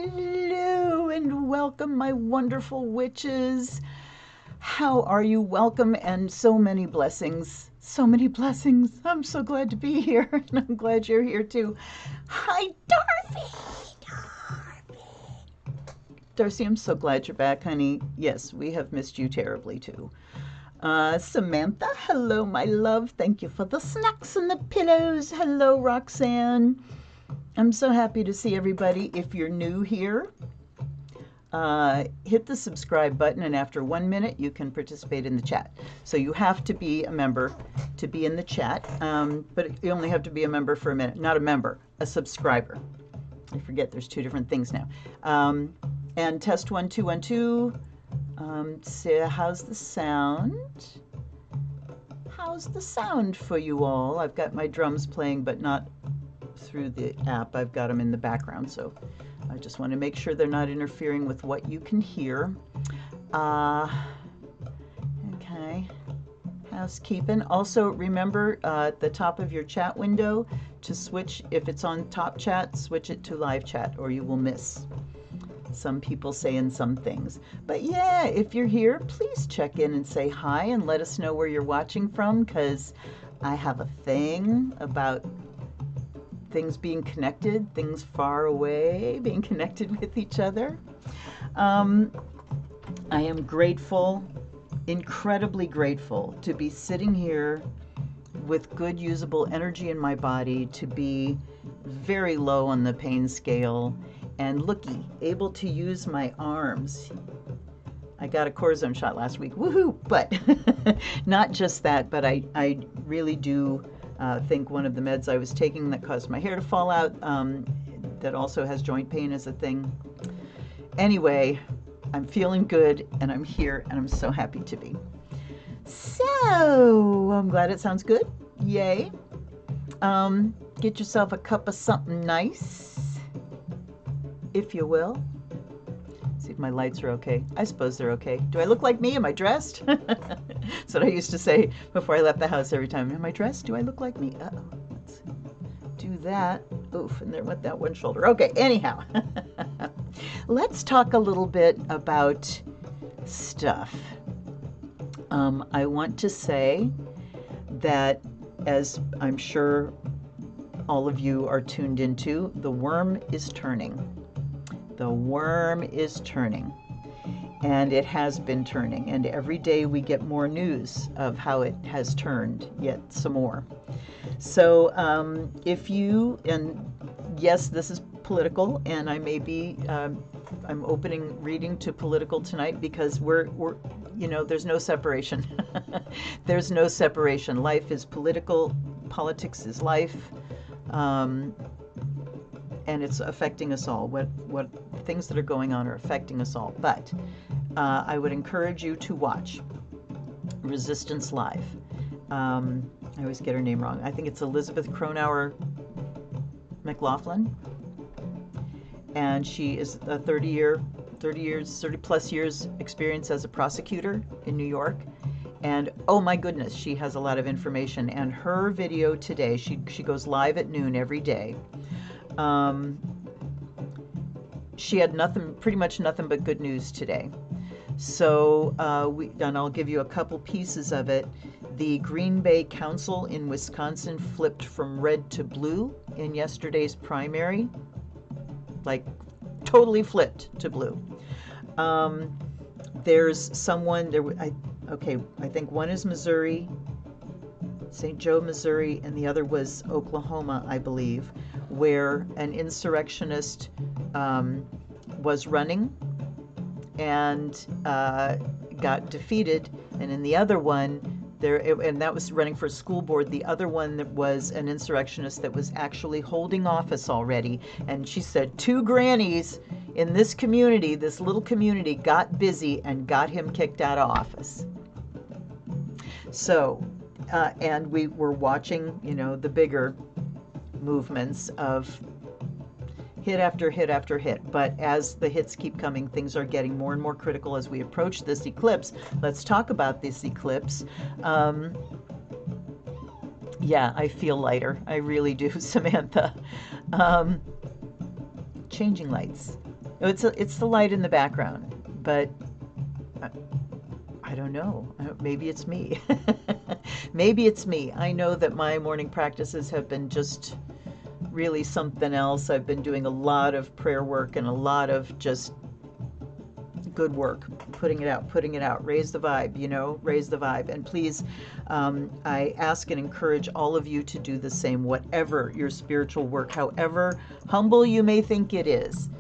Hello and welcome, my wonderful witches. How are you? Welcome and so many blessings. So many blessings. I'm so glad to be here, and I'm glad you're here too. Hi, Darby. Darcy, I'm so glad you're back, honey. Yes, we have missed you terribly too. Samantha, hello, my love. Thank you for the snacks and the pillows. Hello, Roxanne. I'm so happy to see everybody. If you're new here, hit the subscribe button, and after 1 minute, you can participate in the chat. So you have to be a member to be in the chat, but you only have to be a member for a minute. Not a member, a subscriber. I forget there's two different things now. And test 1 2 1 2. So how's the sound? How's the sound for you all? I've got my drums playing, but not through the app. I've got them in the background, so I just want to make sure they're not interfering with what you can hear. Okay, housekeeping. Also, remember at the top of your chat window to switch, if it's on top chat, switch it to live chat, or you will miss some people saying some things. But yeah, if you're here, please check in and say hi and let us know where you're watching from, because I have a thing about things being connected, things far away being connected with each other. I am grateful, incredibly grateful to be sitting here with good usable energy in my body, to be very low on the pain scale, and looky, able to use my arms. I got a cortisone shot last week, woohoo! But not just that, but I really do think one of the meds I was taking that caused my hair to fall out, that also has joint pain as a thing. Anyway, I'm feeling good, and I'm here, and I'm so happy to be. So, I'm glad it sounds good. Yay. Get yourself a cup of something nice, if you will. See if my lights are okay. I suppose they're okay. Do I look like me? Am I dressed? That's what I used to say before I left the house every time. Am I dressed? Do I look like me? Uh-oh. Let's do that. Oof, and there went that one shoulder. Okay, anyhow. Let's talk a little bit about stuff. I want to say that, as I'm sure all of you are tuned into, the worm is turning. The worm is turning, and it has been turning, and every day we get more news of how it has turned yet some more. So if you, and yes, this is political, and I may be, I'm opening reading to political tonight because we're you know, there's no separation. There's no separation. Life is political, politics is life. And it's affecting us all. What things that are going on are affecting us all. But I would encourage you to watch Resistance Live. I always get her name wrong. I think it's Elizabeth Cronauer McLaughlin, and she is a 30 plus years experience as a prosecutor in New York. And oh my goodness, she has a lot of information. And her video today, she goes live at noon every day. She had pretty much nothing but good news today. So, and I'll give you a couple pieces of it. The Green Bay Council in Wisconsin flipped from red to blue in yesterday's primary. Like, totally flipped to blue. There's someone, I think one is Missouri, St. Joe, Missouri, and the other was Oklahoma, I believe, where an insurrectionist was running and got defeated. And in the other one, and that was running for school board. The other one that was an insurrectionist that was actually holding office already. And she said 2 grannies in this community, this little community, got busy and got him kicked out of office. So, and we were watching, you know, the bigger movements of hit after hit after hit. But as the hits keep coming, things are getting more and more critical as we approach this eclipse. Let's talk about this eclipse. Yeah, I feel lighter. I really do, Samantha. Changing lights. It's the light in the background, but I, I don't know. Maybe it's me. Maybe it's me. I know that my morning practices have been just really something else. I've been doing a lot of prayer work and a lot of just good work, putting it out, raise the vibe, raise the vibe. And please, I ask and encourage all of you to do the same, whatever your spiritual work, however humble you may think it is.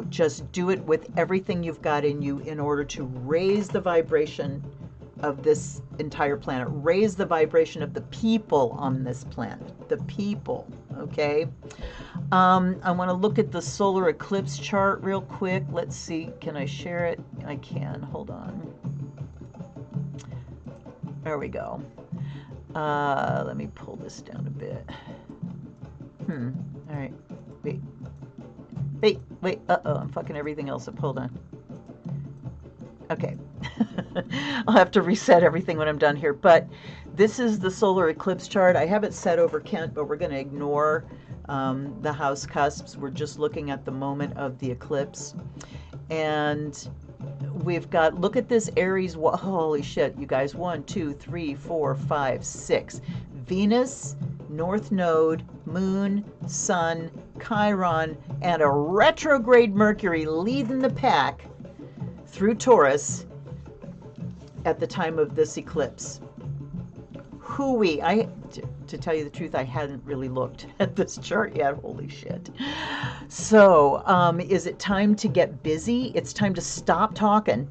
Just do it with everything you've got in you in order to raise the vibration of this entire planet, raise the vibration of the people on this planet, the people, okay? I want to look at the solar eclipse chart real quick. Let's see, can I share it? I can, hold on. There we go. Let me pull this down a bit. All right, wait, uh-oh, I'm fucking everything else up, hold on. Okay. I'll have to reset everything when I'm done here, but this is the solar eclipse chart. I have it set over Kent, but we're going to ignore the house cusps. We're just looking at the moment of the eclipse. And we've got, look at this Aries, holy shit, you guys, 1, 2, 3, 4, 5, 6. Venus, North Node, Moon, Sun, Chiron, and a retrograde Mercury leading the pack through Taurus at the time of this eclipse. Hooey, to tell you the truth, I hadn't really looked at this chart yet. Holy shit. So, is it time to get busy? It's time to stop talking.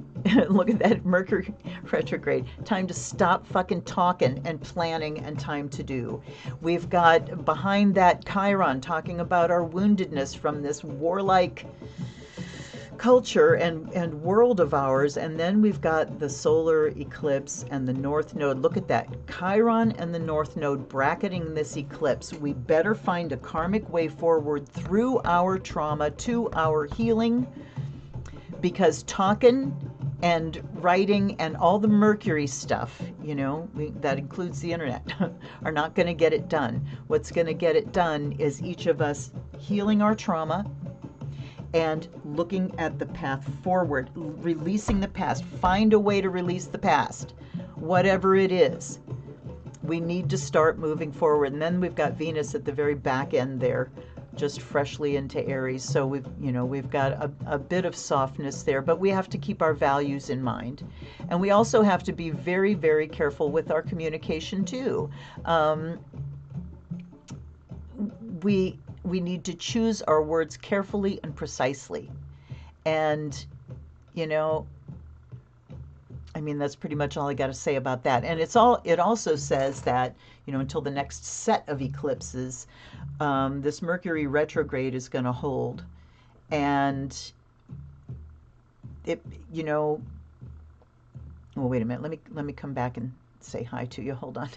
Look at that Mercury retrograde. Time to stop fucking talking and planning and time to do. We've got behind that Chiron talking about our woundedness from this warlike culture and world of ours, and then we've got the solar eclipse and the North Node. Look at that, Chiron and the North Node bracketing this eclipse. We better find a karmic way forward through our trauma to our healing, because talking and writing and all the Mercury stuff, that includes the internet, are not going to get it done. What's going to get it done is each of us healing our trauma and looking at the path forward, releasing the past. Find a way to release the past, whatever it is. We need to start moving forward. And then we've got Venus at the very back end there, just freshly into Aries. So we've got a bit of softness there, but we have to keep our values in mind. And we also have to be very, very careful with our communication too. We need to choose our words carefully and precisely. And, that's pretty much all I got to say about that. And it also says that, until the next set of eclipses, this Mercury retrograde is going to hold. And well, wait a minute. Let me come back and say hi to you. Hold on.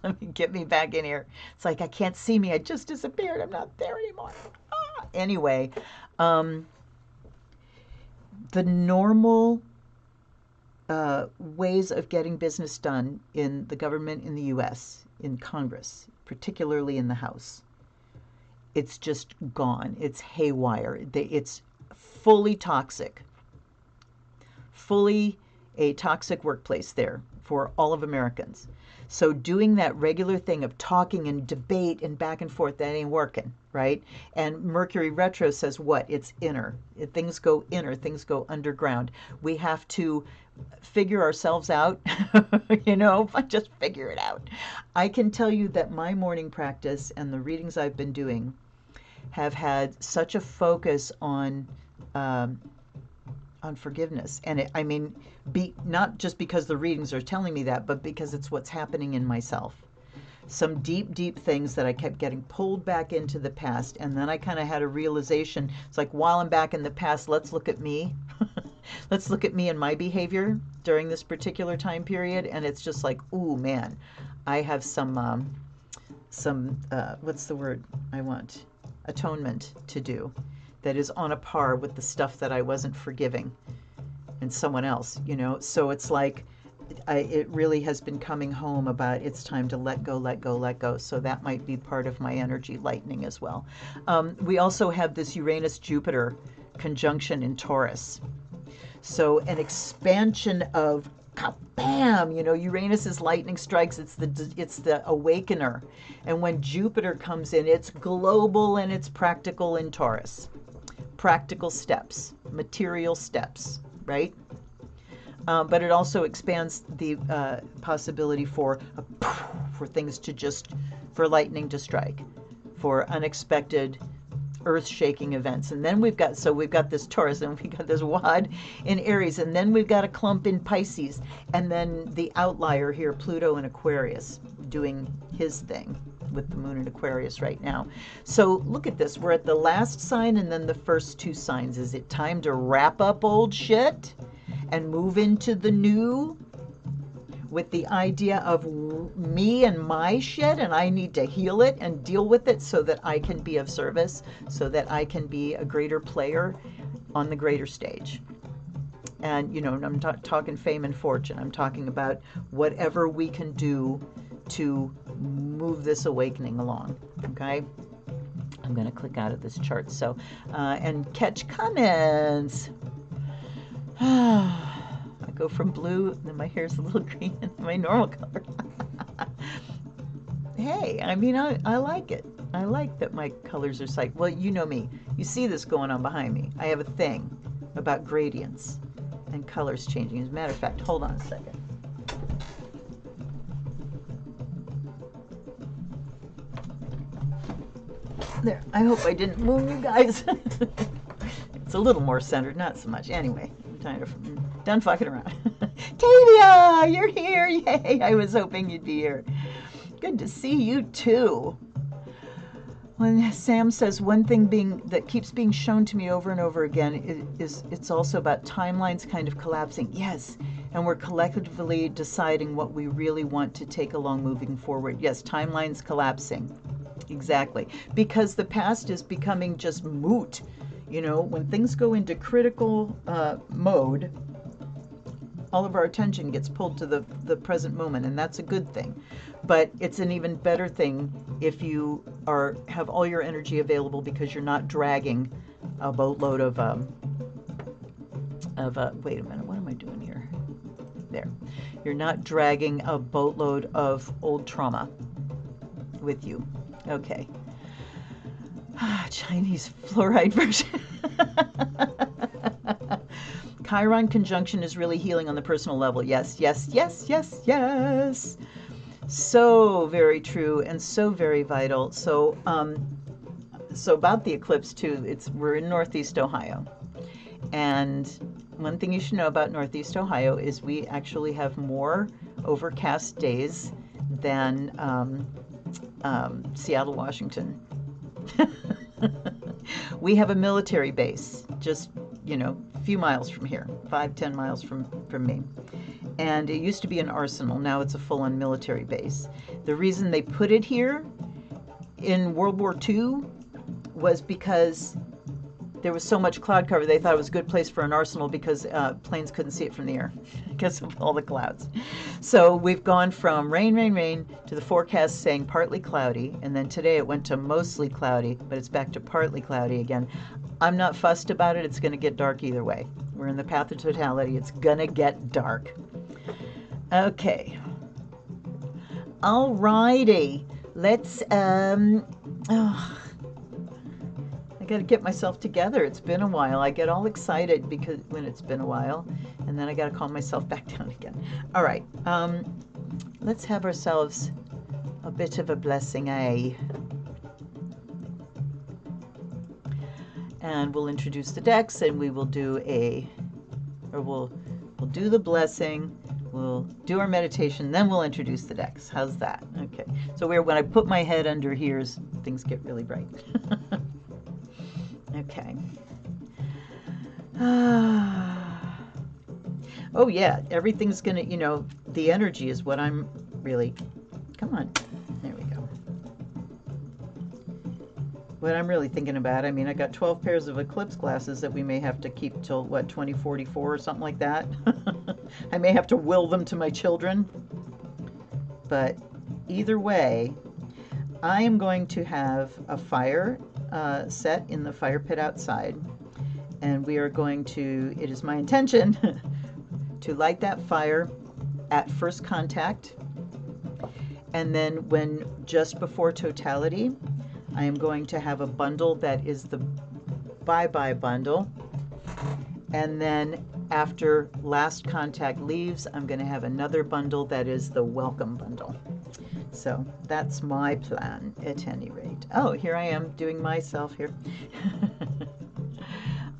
Let me get me back in here. It's like I can't see me. I just disappeared. I'm not there anymore. Anyway, the normal ways of getting business done in the government in the U.S., in Congress, particularly in the House, it's just gone. It's haywire. It's fully toxic. Fully a toxic workplace there for all of Americans. So doing that regular thing of talking and debate and back and forth, that ain't working, right? And Mercury retro says what? It's inner. Things go inner, things go underground. We have to figure ourselves out, just figure it out. I can tell you that my morning practice and the readings I've been doing have had such a focus on forgiveness. And not just because the readings are telling me that, but because it's what's happening in myself. Some deep, deep things that I kept getting pulled back into the past. And then I kind of had a realization. It's like, while I'm back in the past, let's look at me. Let's look at me and my behavior during this particular time period. And it's just like, ooh, man, I have some what's the word I want? Atonement to do. That is on a par with the stuff that I wasn't forgiving in someone else, So it's like, it really has been coming home about it's time to let go, let go, let go. So that might be part of my energy lightening as well. We also have this Uranus-Jupiter conjunction in Taurus. So an expansion of kabam, you know, Uranus's lightning strikes, it's the awakener. And when Jupiter comes in, it's global and it's practical in Taurus. Practical steps, material steps, right? But it also expands the possibility for things to just, for lightning to strike, for unexpected earth-shaking events. And then we've got this Taurus, and we've got this Wad in Aries, and then we've got a clump in Pisces, and then the outlier here, Pluto in Aquarius, doing his thing with the moon in Aquarius right now. So look at this. We're at the last sign and then the first two signs. Is it time to wrap up old shit and move into the new with the idea of me and my shit, and I need to heal it and deal with it so that I can be of service, so that I can be a greater player on the greater stage? And, you know, I'm talking fame and fortune. I'm talking about whatever we can do to move this awakening along, okay? I'm going to click out of this chart and catch comments. I go from blue, then my hair's a little green, and my normal color. Hey, I mean, I like it. I like that my colors are psych. Well, you know me. You see this going on behind me. I have a thing about gradients and colors changing. As a matter of fact, hold on a second. There, I hope I didn't move you guys. It's a little more centered, not so much. Anyway, I'm done fucking around. Tavia, you're here. Yay, I was hoping you'd be here. Good to see you too. When Sam says one thing that keeps being shown to me over and over again is it's also about timelines kind of collapsing. Yes, and we're collectively deciding what we really want to take along moving forward. Yes, timelines collapsing. Exactly. Because the past is becoming just moot. You know, when things go into critical mode, all of our attention gets pulled to the present moment, and that's a good thing. But it's an even better thing if you have all your energy available because you're not dragging a boatload of wait a minute, what am I doing here? There. You're not dragging a boatload of old trauma with you. Okay. Chinese fluoride version. Chiron conjunction is really healing on the personal level. Yes, yes, yes, yes, yes. So very true and so very vital. So about the eclipse too, we're in Northeast Ohio. And one thing you should know about Northeast Ohio is we actually have more overcast days than Seattle, Washington. We have a military base just, you know, a few miles from here, 5-10 miles from me. And it used to be an arsenal. Now it's a full-on military base. The reason they put it here in World War II was because there was so much cloud cover. They thought it was a good place for an arsenal because planes couldn't see it from the air because of all the clouds. So we've gone from rain, rain, rain to the forecast saying partly cloudy, and then today it went to mostly cloudy, but it's back to partly cloudy again. I'm not fussed about it. It's going to get dark either way. We're in the path of totality. It's going to get dark. Okay. All righty. Let's I got to get myself together. It's been a while. I get all excited because when it's been a while, and then I got to calm myself back down again. All right. Let's have ourselves a bit of a blessing, eh? And we'll introduce the decks, and we will do we'll do the blessing. We'll do our meditation, then we'll introduce the decks. How's that? Okay. So when I put my head under here, things get really bright. Okay. Oh yeah, everything's gonna, you know, the energy is what I'm really, come on, there we go. What I'm really thinking about, I mean, I got 12 pairs of Eclipse glasses that we may have to keep till, what, 2044 or something like that. I may have to will them to my children. But either way, I am going to have a fire set in the fire pit outside. And we are going to, it is my intention to light that fire at first contact. And then when just before totality, I am going to have a bundle that is the bye-bye bundle. And then after last contact leaves, I'm going to have another bundle that is the welcome bundle. So that's my plan at any rate. Oh, here I am doing myself here.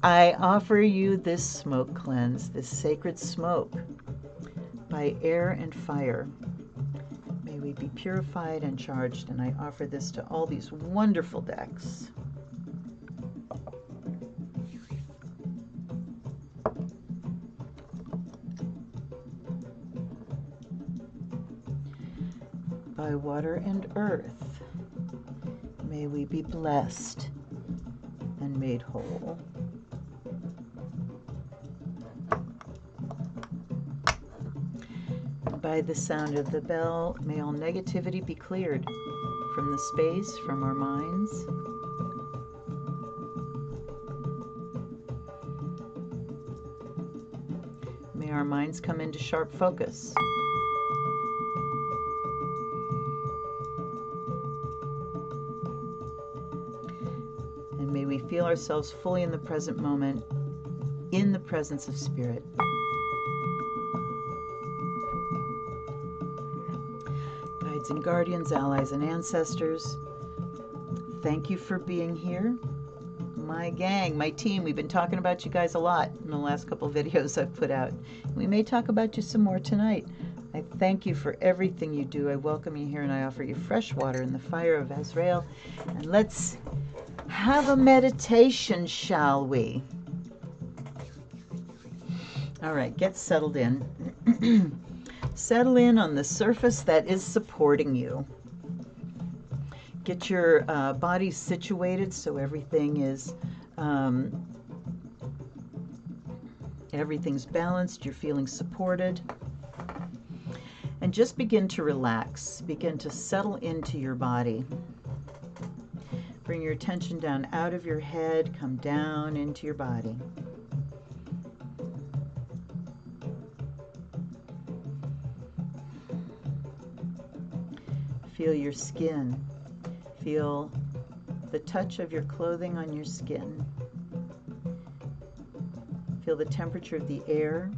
I offer you this smoke cleanse, this sacred smoke by air and fire. May we be purified and charged, and I offer this to all these wonderful decks. By water and earth, may we be blessed and made whole. By the sound of the bell, may all negativity be cleared from the space, from our minds. May our minds come into sharp focus. And may we feel ourselves fully in the present moment, in the presence of Spirit. Guides and guardians, allies and ancestors, thank you for being here. My gang, my team, we've been talking about you guys a lot in the last couple videos I've put out. We may talk about you some more tonight. I thank you for everything you do. I welcome you here and I offer you fresh water in the fire of Azrael. And let's have a meditation, shall we? All right, get settled in. Settle in on the surface that is supporting you. Get your body situated so everything is everything's balanced. You're feeling supported, and just begin to relax. Begin to settle into your body. Bring your attention down out of your head. Come down into your body. Feel your skin. Feel the touch of your clothing on your skin. Feel the temperature of the air.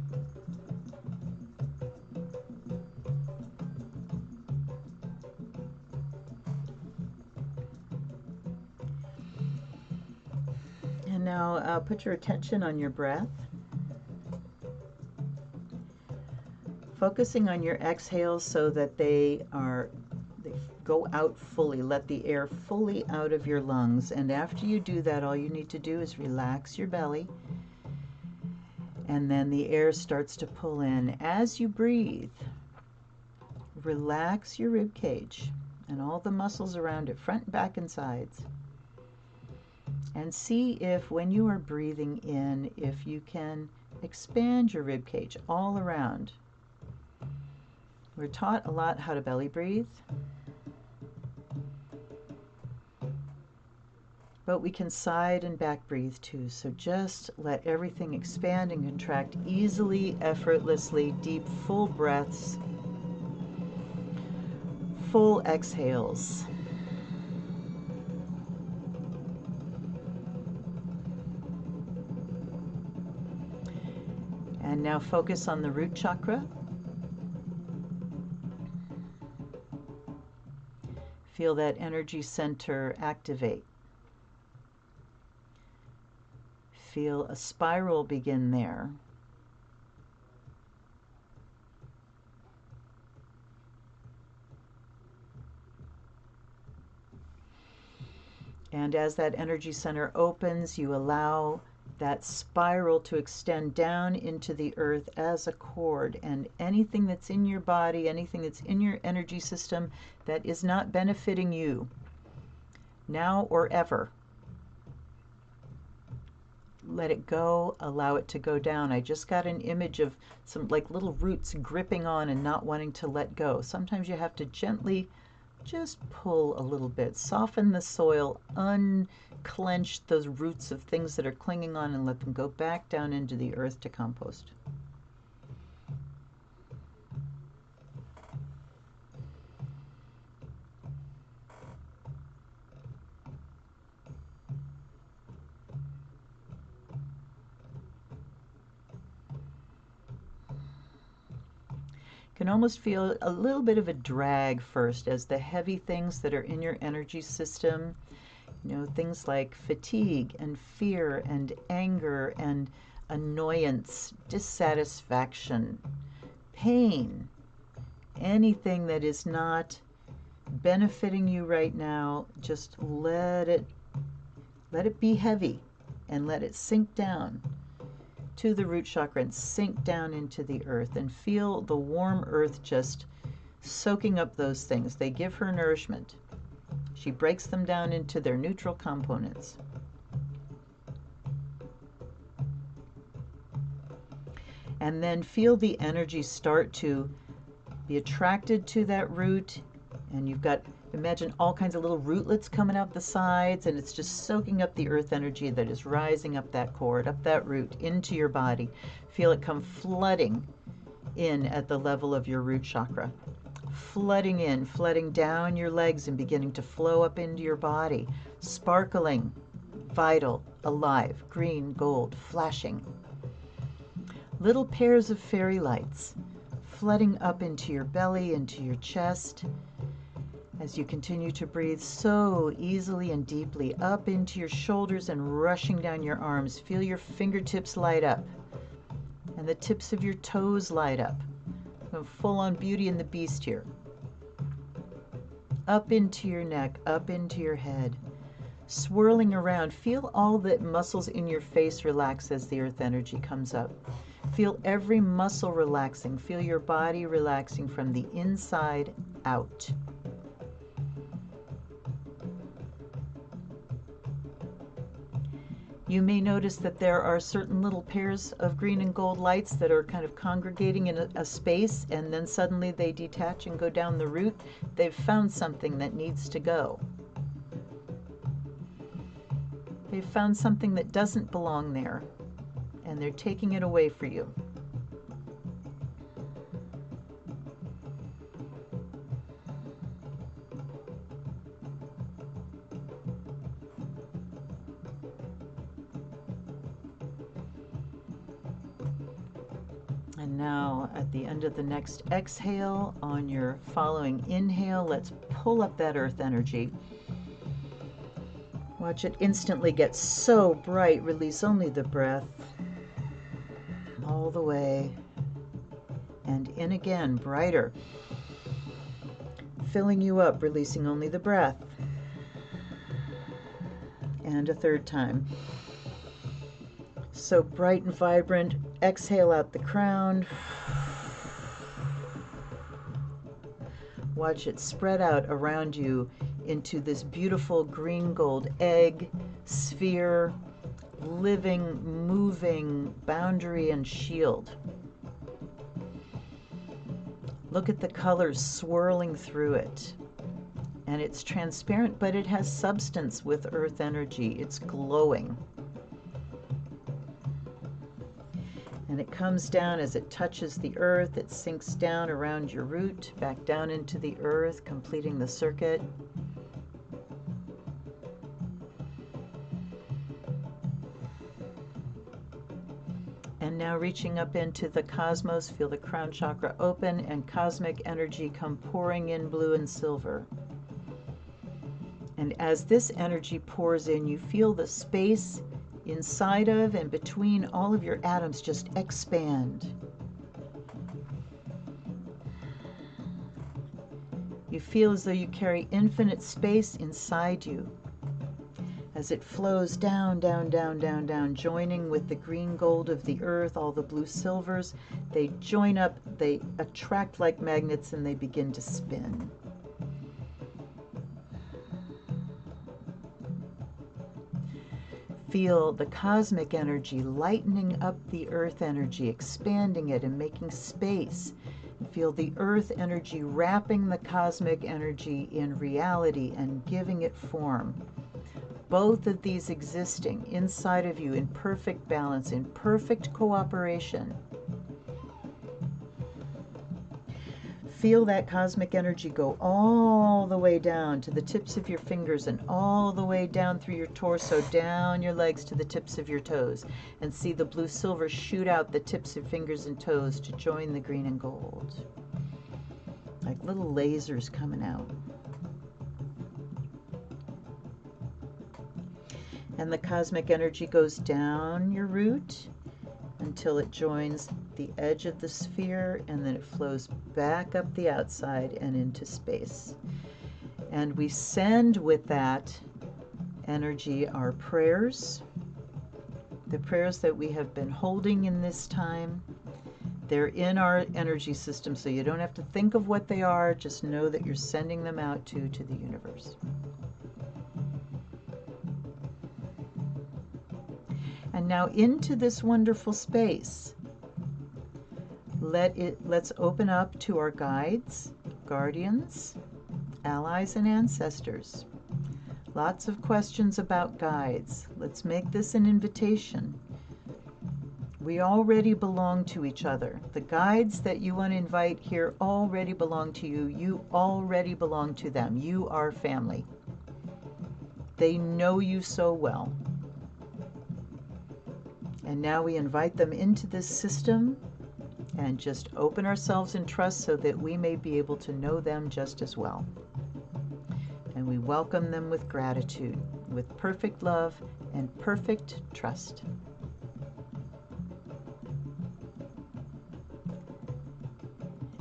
And now put your attention on your breath. Focusing on your exhales so that they go out fully. Let the air fully out of your lungs. And after you do that, all you need to do is relax your belly. And then the air starts to pull in. As you breathe, relax your rib cage and all the muscles around it, front, back, and sides. And see if when you are breathing in, if you can expand your rib cage all around. We're taught a lot how to belly breathe. But we can side and back breathe too. So just let everything expand and contract easily, effortlessly, deep, full breaths, full exhales. And now focus on the root chakra. Feel that energy center activate. Feel a spiral begin there. And as that energy center opens, you allow that spiral to extend down into the earth as a cord. And anything that's in your body, anything that's in your energy system that is not benefiting you, now or ever, let it go, allow it to go down. I just got an image of some like little roots gripping on and not wanting to let go. Sometimes you have to gently just pull a little bit. Soften the soil, unclench those roots of things that are clinging on, and let them go back down into the earth to compost. Can almost feel a little bit of a drag first as the heavy things that are in your energy system, things like fatigue and fear and anger and annoyance, dissatisfaction, pain, anything that is not benefiting you right now, just let it be heavy and let it sink down to the root chakra and sink down into the earth, and feel the warm earth just soaking up those things. They give her nourishment. She breaks them down into their neutral components. And then feel the energy start to be attracted to that root, and you've got, imagine all kinds of little rootlets coming out the sides, and it's just soaking up the earth energy that is rising up that cord, up that root, into your body. Feel it come flooding in at the level of your root chakra. Flooding in, flooding down your legs and beginning to flow up into your body. Sparkling, vital, alive, green, gold, flashing. Little pairs of fairy lights flooding up into your belly, into your chest, as you continue to breathe so easily and deeply up into your shoulders and rushing down your arms. Feel your fingertips light up and the tips of your toes light up. Full on Beauty and the Beast here. Up into your neck, up into your head, swirling around. Feel all the muscles in your face relax as the earth energy comes up. Feel every muscle relaxing. Feel your body relaxing from the inside out. You may notice that there are certain little pairs of green and gold lights that are kind of congregating in a space, and then suddenly they detach and go down the root. They've found something that needs to go. They've found something that doesn't belong there, and they're taking it away for you. And now at the end of the next exhale, on your following inhale, let's pull up that earth energy. Watch it instantly get so bright. Release only the breath. All the way. And in again, brighter. Filling you up, releasing only the breath. And a third time. So bright and vibrant. Exhale out the crown. Watch it spread out around you into this beautiful green gold egg sphere, living, moving boundary and shield. Look at the colors swirling through it. And it's transparent, but it has substance with earth energy. It's glowing. And it comes down as it touches the earth. It sinks down around your root, back down into the earth, completing the circuit. And now reaching up into the cosmos, feel the crown chakra open and cosmic energy come pouring in blue and silver. And as this energy pours in, you feel the space inside of and between all of your atoms just expand. You feel as though you carry infinite space inside you as it flows down, down, down, down, down, joining with the green gold of the earth, all the blue silvers. They join up, they attract like magnets, and they begin to spin. Feel the cosmic energy lightening up the earth energy, expanding it and making space. And feel the earth energy wrapping the cosmic energy in reality and giving it form. Both of these existing inside of you in perfect balance, in perfect cooperation. Feel that cosmic energy go all the way down to the tips of your fingers and all the way down through your torso, down your legs to the tips of your toes. And see the blue silver shoot out the tips of fingers and toes to join the green and gold. Like little lasers coming out. And the cosmic energy goes down your root until it joins the edge of the sphere, and then it flows back up the outside and into space. And we send with that energy our prayers, the prayers that we have been holding in this time. They're in our energy system, so you don't have to think of what they are, just know that you're sending them out to the universe. And now into this wonderful space, let's open up to our guides, guardians, allies, and ancestors. Lots of questions about guides. Let's make this an invitation. We already belong to each other. The guides that you want to invite here already belong to you. You already belong to them. You are family. They know you so well. And now we invite them into this system and just open ourselves in trust so that we may be able to know them just as well. And we welcome them with gratitude, with perfect love and perfect trust.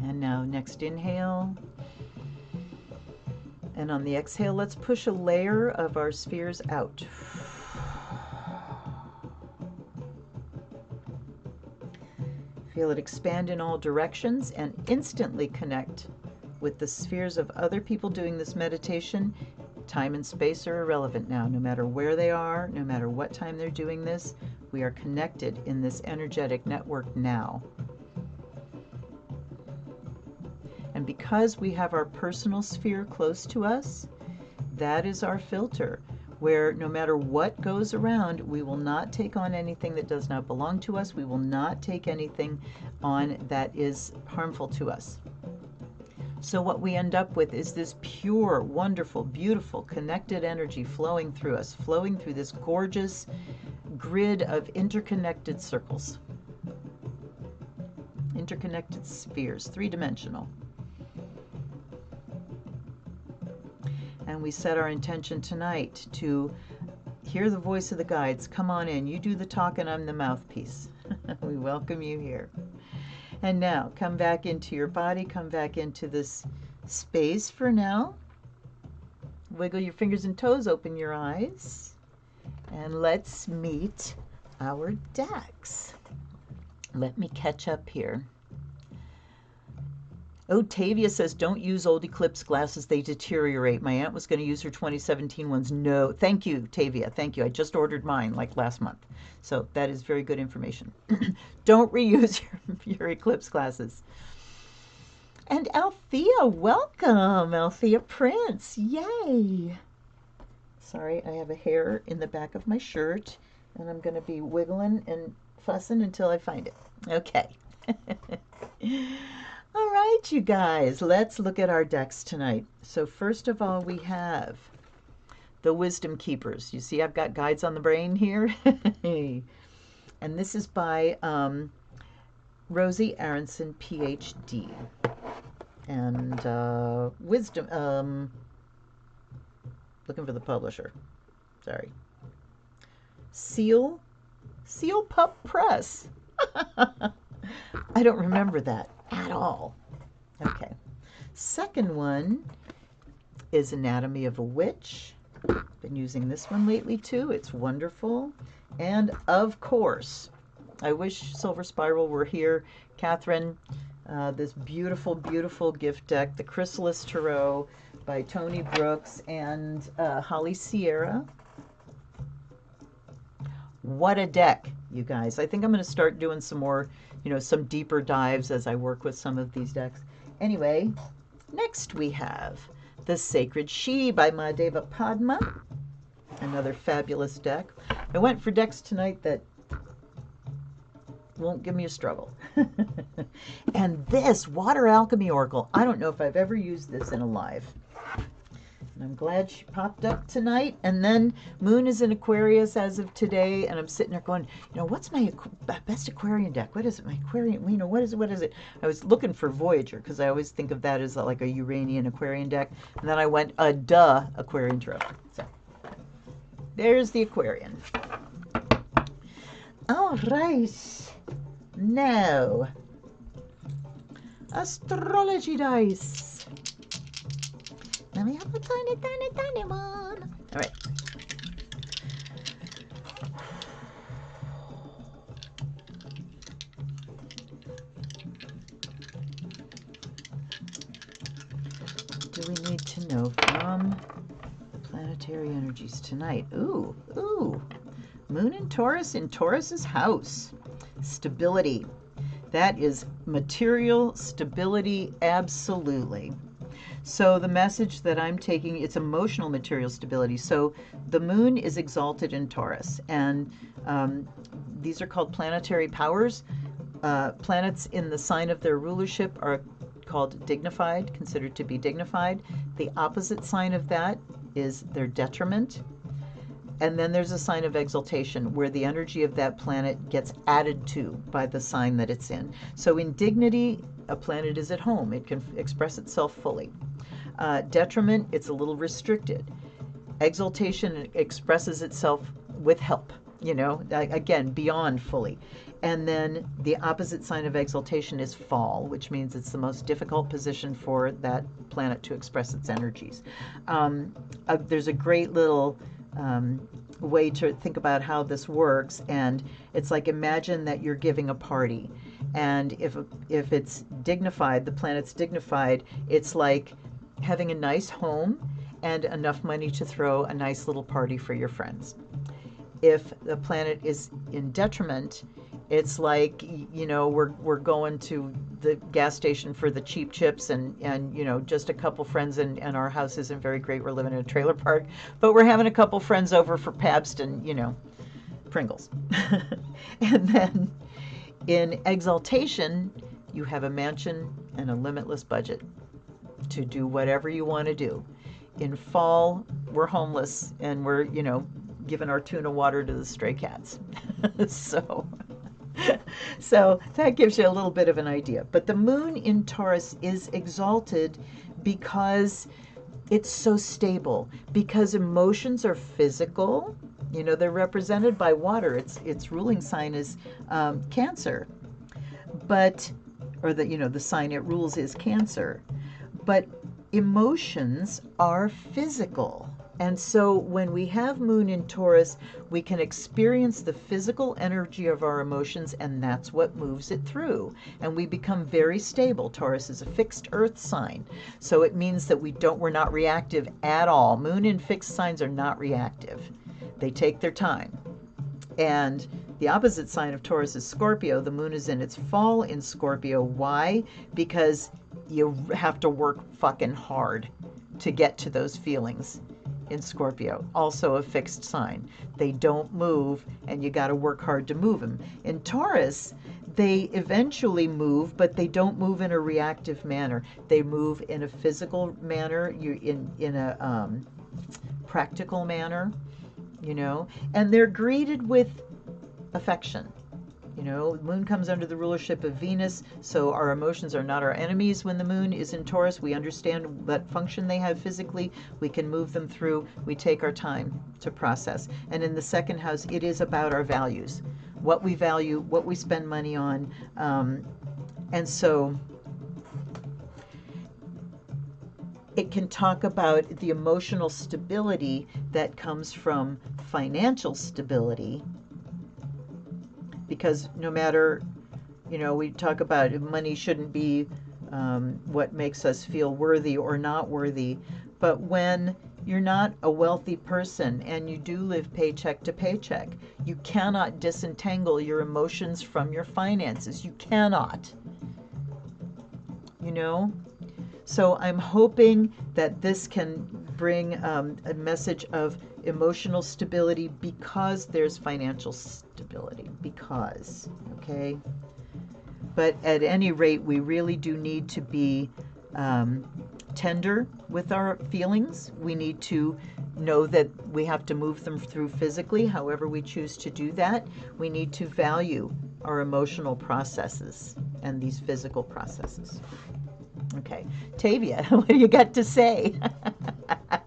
And now next inhale. And on the exhale, let's push a layer of our spheres out. Feel it expand in all directions and instantly connect with the spheres of other people doing this meditation. Time and space are irrelevant now. No matter where they are, no matter what time they're doing this, we are connected in this energetic network now. And because we have our personal sphere close to us, that is our filter, where no matter what goes around, we will not take on anything that does not belong to us. We will not take anything on that is harmful to us. So what we end up with is this pure, wonderful, beautiful, connected energy flowing through us, flowing through this gorgeous grid of interconnected circles, interconnected spheres, three-dimensional. And we set our intention tonight to hear the voice of the guides. Come on in. You do the talk and I'm the mouthpiece. We welcome you here. And now come back into your body. Come back into this space for now. Wiggle your fingers and toes. Open your eyes. And let's meet our decks. Let me catch up here. Oh, Tavia says, don't use old Eclipse glasses. They deteriorate. My aunt was going to use her 2017 ones. No. Thank you, Tavia. Thank you. I just ordered mine like last month. So that is very good information. Don't reuse your Eclipse glasses. And Althea, welcome. Althea Prince. Yay. Sorry, I have a hair in the back of my shirt, and I'm going to be wiggling and fussing until I find it. Okay. All right, you guys, let's look at our decks tonight. So first of all, we have the Wisdom Keepers. You see I've got guides on the brain here. And this is by Rosie Aronson, PhD. And Wisdom, looking for the publisher. Sorry. Seal Pup Press. I don't remember that at all. Okay. Second one is Anatomy of a Witch. Been using this one lately too. It's wonderful. And of course, I wish Silver Spiral were here. Catherine, this beautiful, beautiful gift deck, the Chrysalis Tarot by Tony Brooks and Holly Sierra. What a deck, you guys. I think I'm going to start doing some more, some deeper dives as I work with some of these decks. Anyway, next we have the Sacred She by Mahadeva Padma. Another fabulous deck. I went for decks tonight that won't give me a struggle. And this Water Alchemy Oracle, I don't know if I've ever used this in a live. And I'm glad she popped up tonight. And then Moon is in Aquarius as of today, and I'm sitting there going, what's my best Aquarian deck? What is it? My Aquarian, what is it? What is it? I was looking for Voyager because I always think of that as like a Uranian Aquarian deck. And then I went, Aquarian Tarot. So there's the Aquarian. All right. Now, astrology dice. Now we have a tiny, tiny, tiny one. All right. What do we need to know from the planetary energies tonight? Ooh. Moon in Taurus's house. Stability. That is material stability, absolutely. So the message that I'm taking, it's emotional material stability. So the moon is exalted in Taurus, and these are called planetary powers. Planets in the sign of their rulership are called dignified, considered to be dignified. The opposite sign of that is their detriment. And then there's a sign of exaltation where the energy of that planet gets added to by the sign that it's in. So in dignity, a planet is at home. It can express itself fully. Detriment, it's a little restricted. Exaltation expresses itself with help, again, beyond fully. And then the opposite sign of exaltation is fall, which means it's the most difficult position for that planet to express its energies. There's a great little way to think about how this works, and it's like, imagine that you're giving a party, and if it's dignified, the planet's dignified, it's like having a nice home and enough money to throw a nice little party for your friends. If the planet is in detriment, it's like, we're going to the gas station for the cheap chips and just a couple friends, and our house isn't very great. We're living in a trailer park, but we're having a couple friends over for Pabst and, Pringles. And then in exaltation, you have a mansion and a limitless budget to do whatever you want to do. In fall, we're homeless and we're, giving our tuna water to the stray cats. So that gives you a little bit of an idea. But the moon in Taurus is exalted because it's so stable, because emotions are physical. They're represented by water. Its ruling sign is Cancer, the sign it rules is Cancer. But emotions are physical. And so when we have moon in Taurus, we can experience the physical energy of our emotions, and that's what moves it through. And we become very stable. Taurus is a fixed earth sign. So it means that we're not reactive at all. Moon in fixed signs are not reactive. They take their time. And the opposite sign of Taurus is Scorpio. The moon is in its fall in Scorpio. Why? Because you have to work fucking hard to get to those feelings. In Scorpio, also a fixed sign. They don't move, and you got to work hard to move them. In Taurus, they eventually move, but they don't move in a reactive manner. They move in a physical manner, in a practical manner, and they're greeted with affection. Moon comes under the rulership of Venus, so our emotions are not our enemies when the moon is in Taurus. We understand what function they have physically. We can move them through. We take our time to process. And in the second house, it is about our values, what we value, what we spend money on. And so it can talk about the emotional stability that comes from financial stability. Because no matter, we talk about money shouldn't be what makes us feel worthy or not worthy. But when you're not a wealthy person and you do live paycheck to paycheck. You cannot disentangle your emotions from your finances. You cannot. You know? So I'm hoping that this can bring a message of emotional stability because there's financial stability. Because, okay? But at any rate, we really do need to be tender with our feelings. We need to know that we have to move them through physically, however we choose to do that. We need to value our emotional processes and these physical processes. Okay, Tavia, what do you got to say?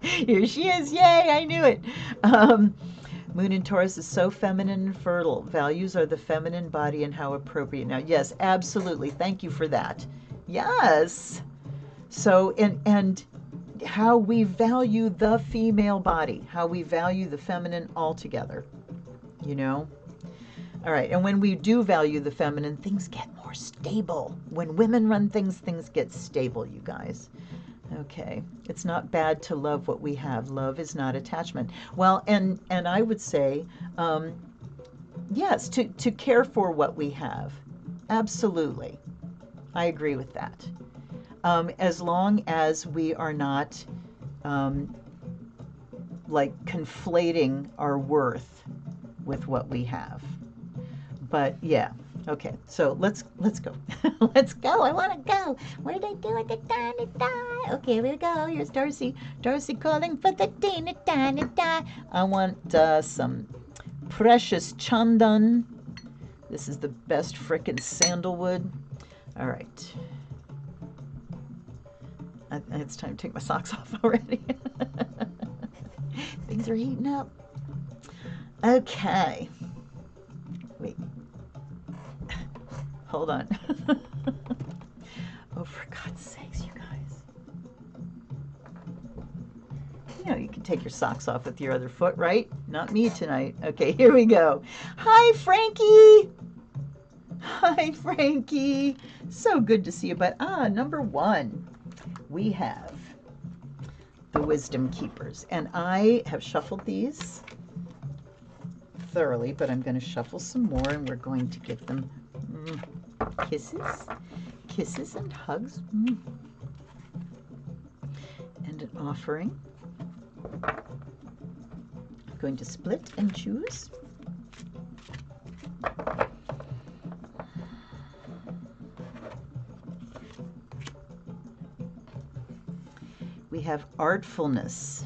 Here she is. Yay, I knew it. Moon in Taurus is so feminine and fertile. Values are the feminine body and how appropriate. Now, yes, absolutely. Thank you for that. Yes. So, and how we value the female body, how we value the feminine altogether, you know? All right, and when we do value the feminine, things get more stable. When women run things, things get stable, you guys. Okay, it's not bad to love what we have. Love is not attachment. Well, and I would say, yes, to care for what we have. Absolutely. I agree with that. As long as we are not like conflating our worth with what we have. But yeah, okay. So let's go. Let's go. I want to go. What did I do at the tiny die? Okay, here we go. Here's Darcy. Darcy calling for the tiny die. I want some precious chandan. This is the best frickin' sandalwood. All right. It's time to take my socks off already. Things are heating up. Okay. Wait. Hold on. Oh, for God's sakes, you guys. You know, you can take your socks off with your other foot, right? Not me tonight. Okay, here we go. Hi, Frankie. Hi, Frankie. So good to see you. But, number one, we have the Wisdom Keepers. And I have shuffled these thoroughly, but I'm going to shuffle some more, and we're going to give them kisses and hugs, and an offering. I'm going to split and choose. We have artfulness.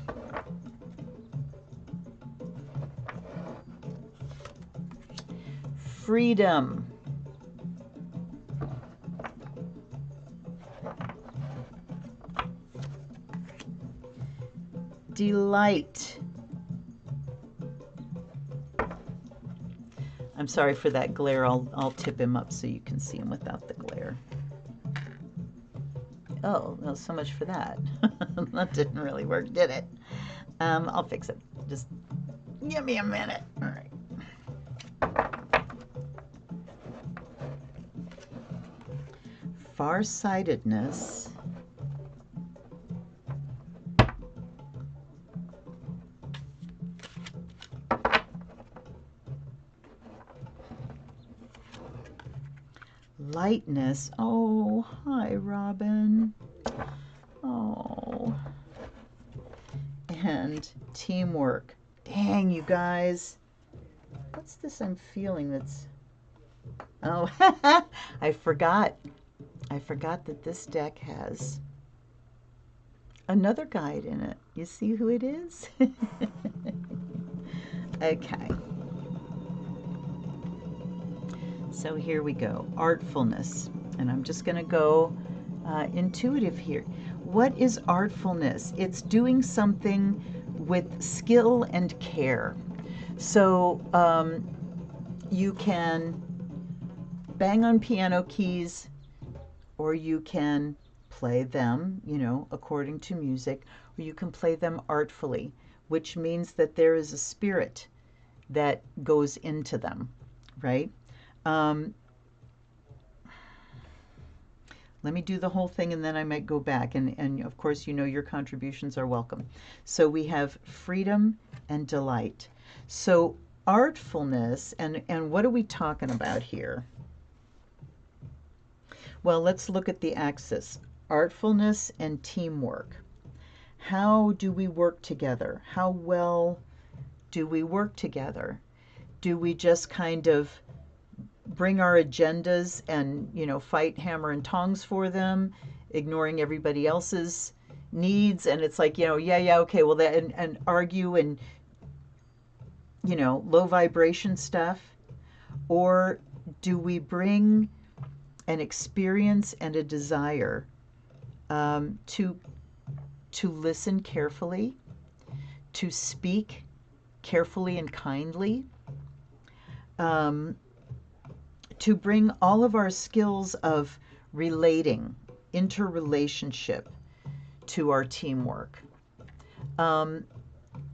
Freedom. Delight. I'm sorry for that glare. I'll tip him up so you can see him without the glare. Oh, well, so much for that. That didn't really work, did it? I'll fix it. Just give me a minute. All right. Farsightedness. Lightness. Oh, hi, Robin. Oh. And teamwork. Dang, you guys. What's this I'm feeling that's... Oh, I forgot. I forgot that this deck has another guide in it. You see who it is? Okay. So here we go. Artfulness. And I'm just going to go intuitive here. What is artfulness? It's doing something with skill and care. So you can bang on piano keys, or you can play them, you know, according to music, or you can play them artfully, which means that there is a spirit that goes into them, right? Let Let me do the whole thing and then I might go back. And of course, you know your contributions are welcome. So we have freedom and delight. So artfulness, and what are we talking about here? Well, let's look at the axis. Artfulness and teamwork. How do we work together? How well do we work together? Do we just kind of bring our agendas and, you know, fight hammer and tongs for them, ignoring everybody else's needs? And it's like, you know, yeah, okay, well, that, and argue and, you know, low vibration stuff? Or do we bring an experience and a desire to listen carefully, to speak carefully and kindly, to bring all of our skills of relating, interrelationship to our teamwork.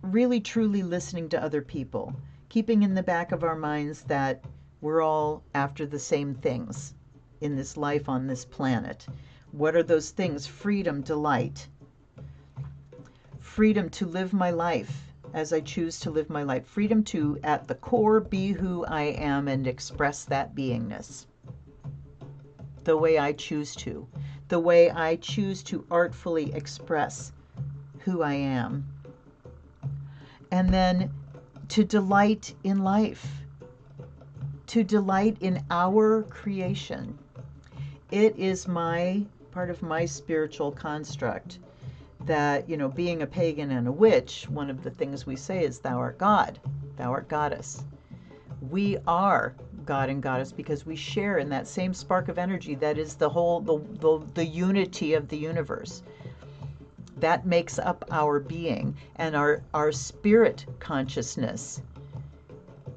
Really, truly listening to other people, keeping in the back of our minds that we're all after the same things in this life on this planet. What are those things? Freedom, delight. Freedom to live my life as I choose to live my life. Freedom to, at the core, be who I am and express that beingness the way I choose to. The way I choose to artfully express who I am. And then to delight in life. To delight in our creation. It is part of my spiritual construct that, you know, being a pagan and a witch, one of the things we say is, thou art God, thou art goddess. We are God and goddess because we share in that same spark of energy that is the whole, the unity of the universe. That makes up our being, and our spirit consciousness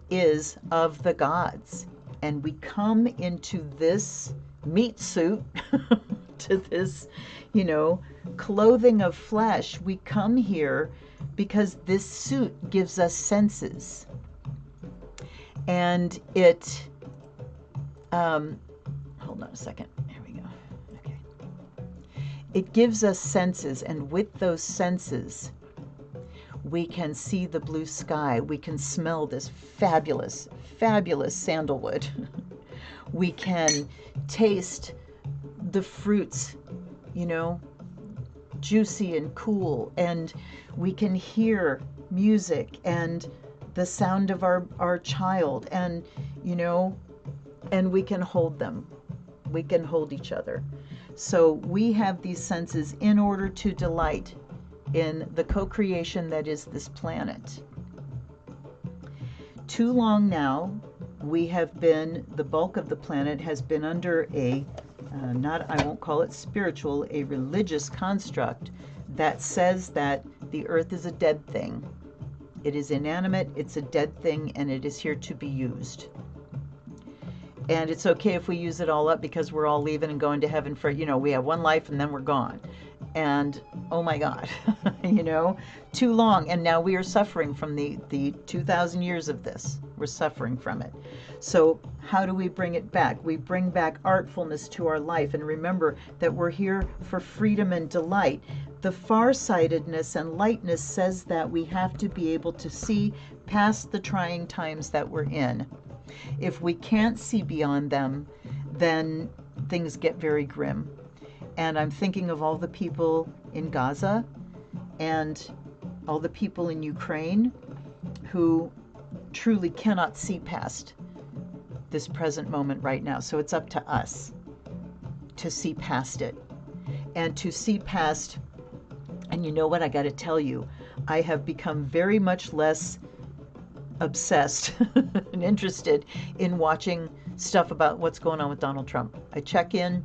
is of the gods. And we come into this meat suit, to this, you know, clothing of flesh. We come here because this suit gives us senses. And it, hold on a second. Here we go. Okay. It gives us senses, and with those senses, we can see the blue sky. We can smell this fabulous, fabulous sandalwood. We can taste the fruits, you know, juicy and cool, and we can hear music and the sound of our child, and, you know, and we can hold them. We can hold each other. So we have these senses in order to delight in the co-creation that is this planet. Too long now, we have been, the bulk of the planet has been under a, I won't call it spiritual, a religious construct that says that the earth is a dead thing. It is inanimate, it's a dead thing, and it is here to be used. And it's okay if we use it all up because we're all leaving and going to heaven for, you know, we have one life and then we're gone. And oh my God, you know, too long. And now we are suffering from the 2,000 years of this. We're suffering from it. So how do we bring it back? We bring back artfulness to our life, and remember that we're here for freedom and delight. The farsightedness and lightness says that we have to be able to see past the trying times that we're in. If we can't see beyond them, then things get very grim. And I'm thinking of all the people in Gaza and all the people in Ukraine who truly cannot see past this present moment right now. So it's up to us to see past it, and to see past. And you know what? I got to tell you, I have become very much less obsessed and interested in watching stuff about what's going on with Donald Trump. I check in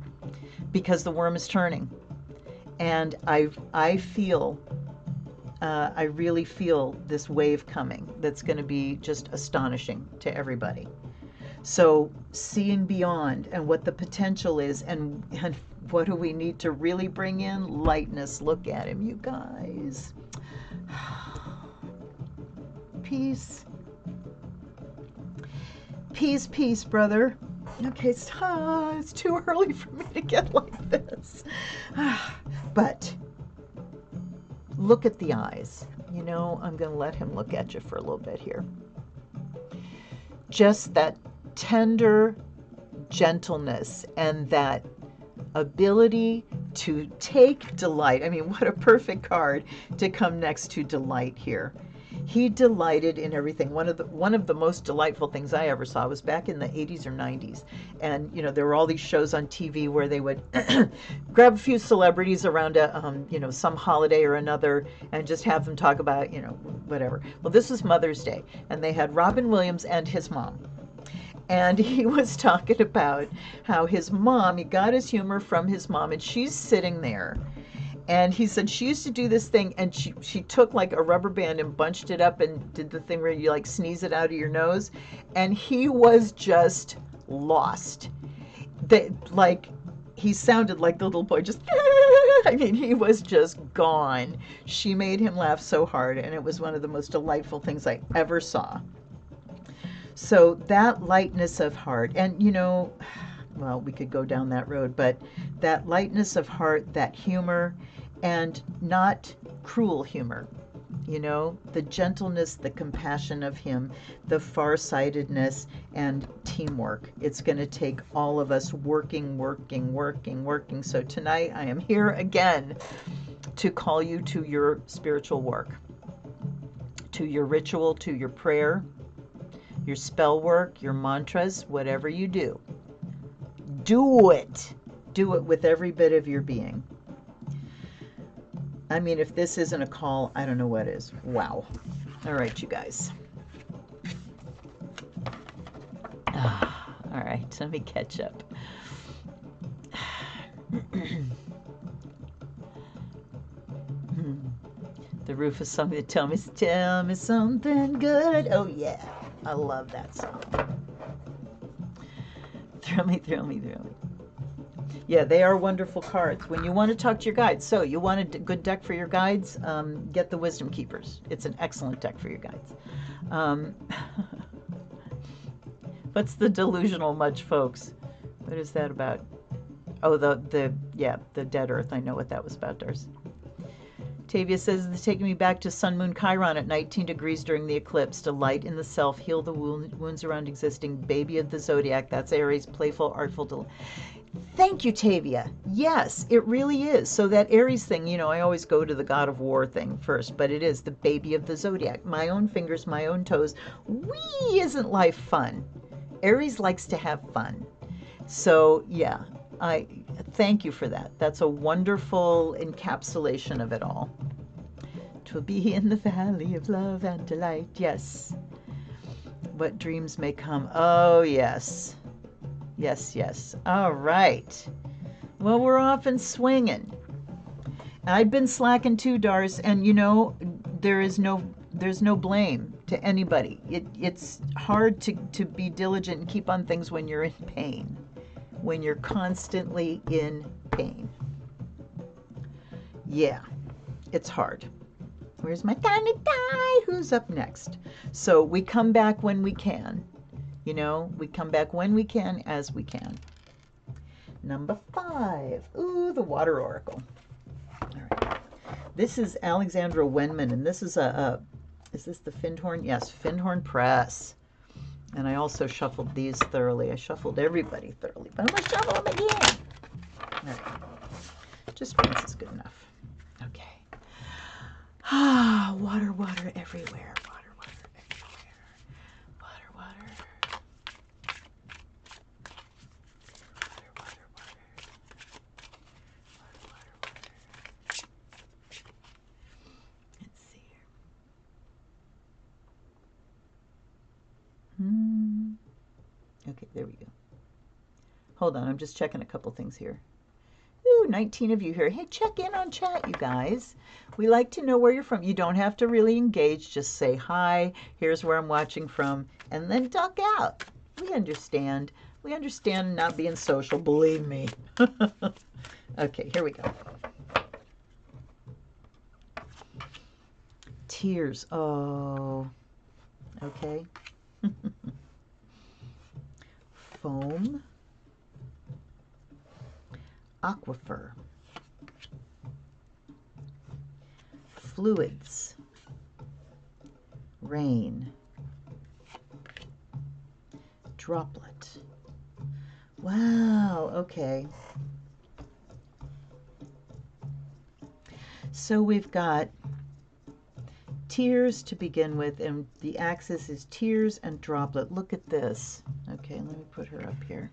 because the worm is turning, and I feel, I really feel this wave coming that's going to be just astonishing to everybody. So seeing beyond and what the potential is, and what do we need to really bring in? Lightness. Look at him, you guys. Peace. Peace, peace, brother. Okay, so, it's too early for me to get like this. But look at the eyes. You know, I'm going to let him look at you for a little bit here. Just that tender gentleness and that ability to take delight. I mean, what a perfect card to come next to delight here. He delighted in everything. One of the most delightful things I ever saw was back in the 80s or 90s. And you know, there were all these shows on TV where they would grab a few celebrities around a you know, some holiday or another and just have them talk about, you know, whatever. Well, this was Mother's Day, and they had Robin Williams and his mom. And he was talking about how his mom, he got his humor from his mom, and she's sitting there. And he said she used to do this thing, and she took like a rubber band and bunched it up and did the thing where you like sneeze it out of your nose. And he was just lost. Like, he sounded like the little boy, just, I mean, he was just gone. She made him laugh so hard, and it was one of the most delightful things I ever saw. So that lightness of heart, and you know, well, we could go down that road, but that lightness of heart, that humor, and not cruel humor, you know, the gentleness, the compassion of him, the farsightedness, and teamwork. It's going to take all of us working. So tonight I am here again to call you to your spiritual work, to your ritual, to your prayer, your spell work, your mantras, whatever you do. Do it. Do it with every bit of your being. I mean, if this isn't a call, I don't know what is. Wow. All right, you guys. All right, let me catch up. The Rufus song that tell me something good. Oh yeah, I love that song. Thrill me. Yeah, they are wonderful cards. When you want to talk to your guides, so you want a good deck for your guides, get the Wisdom Keepers. It's an excellent deck for your guides. What's the delusional much, folks? What is that about? Oh, the dead Earth. I know what that was about, Darcy. Tavia says, it's taking me back to Sun Moon Chiron at 19 degrees during the eclipse. Delight in the self, heal the wounds around existing. Baby of the zodiac. That's Aries, playful, artful. Thank you, Tavia. Yes, it really is. So that Aries thing, you know, I always go to the God of War thing first, but it is the baby of the zodiac. My own fingers, my own toes. Wee, isn't life fun? Aries likes to have fun. So yeah, I thank you for that. That's a wonderful encapsulation of it all. 'Twill be in the valley of love and delight. Yes. What dreams may come. Oh, yes. Yes. All right. Well, we're off and swinging. I've been slacking too, Dars, and you know, there's no blame to anybody. It's hard to be diligent and keep on things when you're in pain, when you're constantly in pain. Yeah, it's hard. Where's my kind of guy? Who's up next? So we come back when we can. You know, we come back when we can, as we can. Number 5. Ooh, the Water Oracle. All right. This is Alexandra Wenman, and this is is this the Findhorn? Yes, Findhorn Press. And I also shuffled these thoroughly. I shuffled everybody thoroughly, but I'm going to shuffle them again. All right. Just once is good enough. Okay. Ah, water everywhere. Water everywhere. Water. Let's see here. Okay, there we go. Hold on, I'm just checking a couple things here. Ooh, 19 of you here. Hey, check in on chat, you guys. We like to know where you're from. You don't have to really engage. Just say hi, here's where I'm watching from, and then duck out. We understand. We understand not being social, believe me. Okay, here we go. Tears. Oh, okay. foam, aquifer, fluids, rain, droplet. Wow, okay. So we've got tears to begin with, and the axis is tears and droplet. Look at this. Okay, let me put her up here.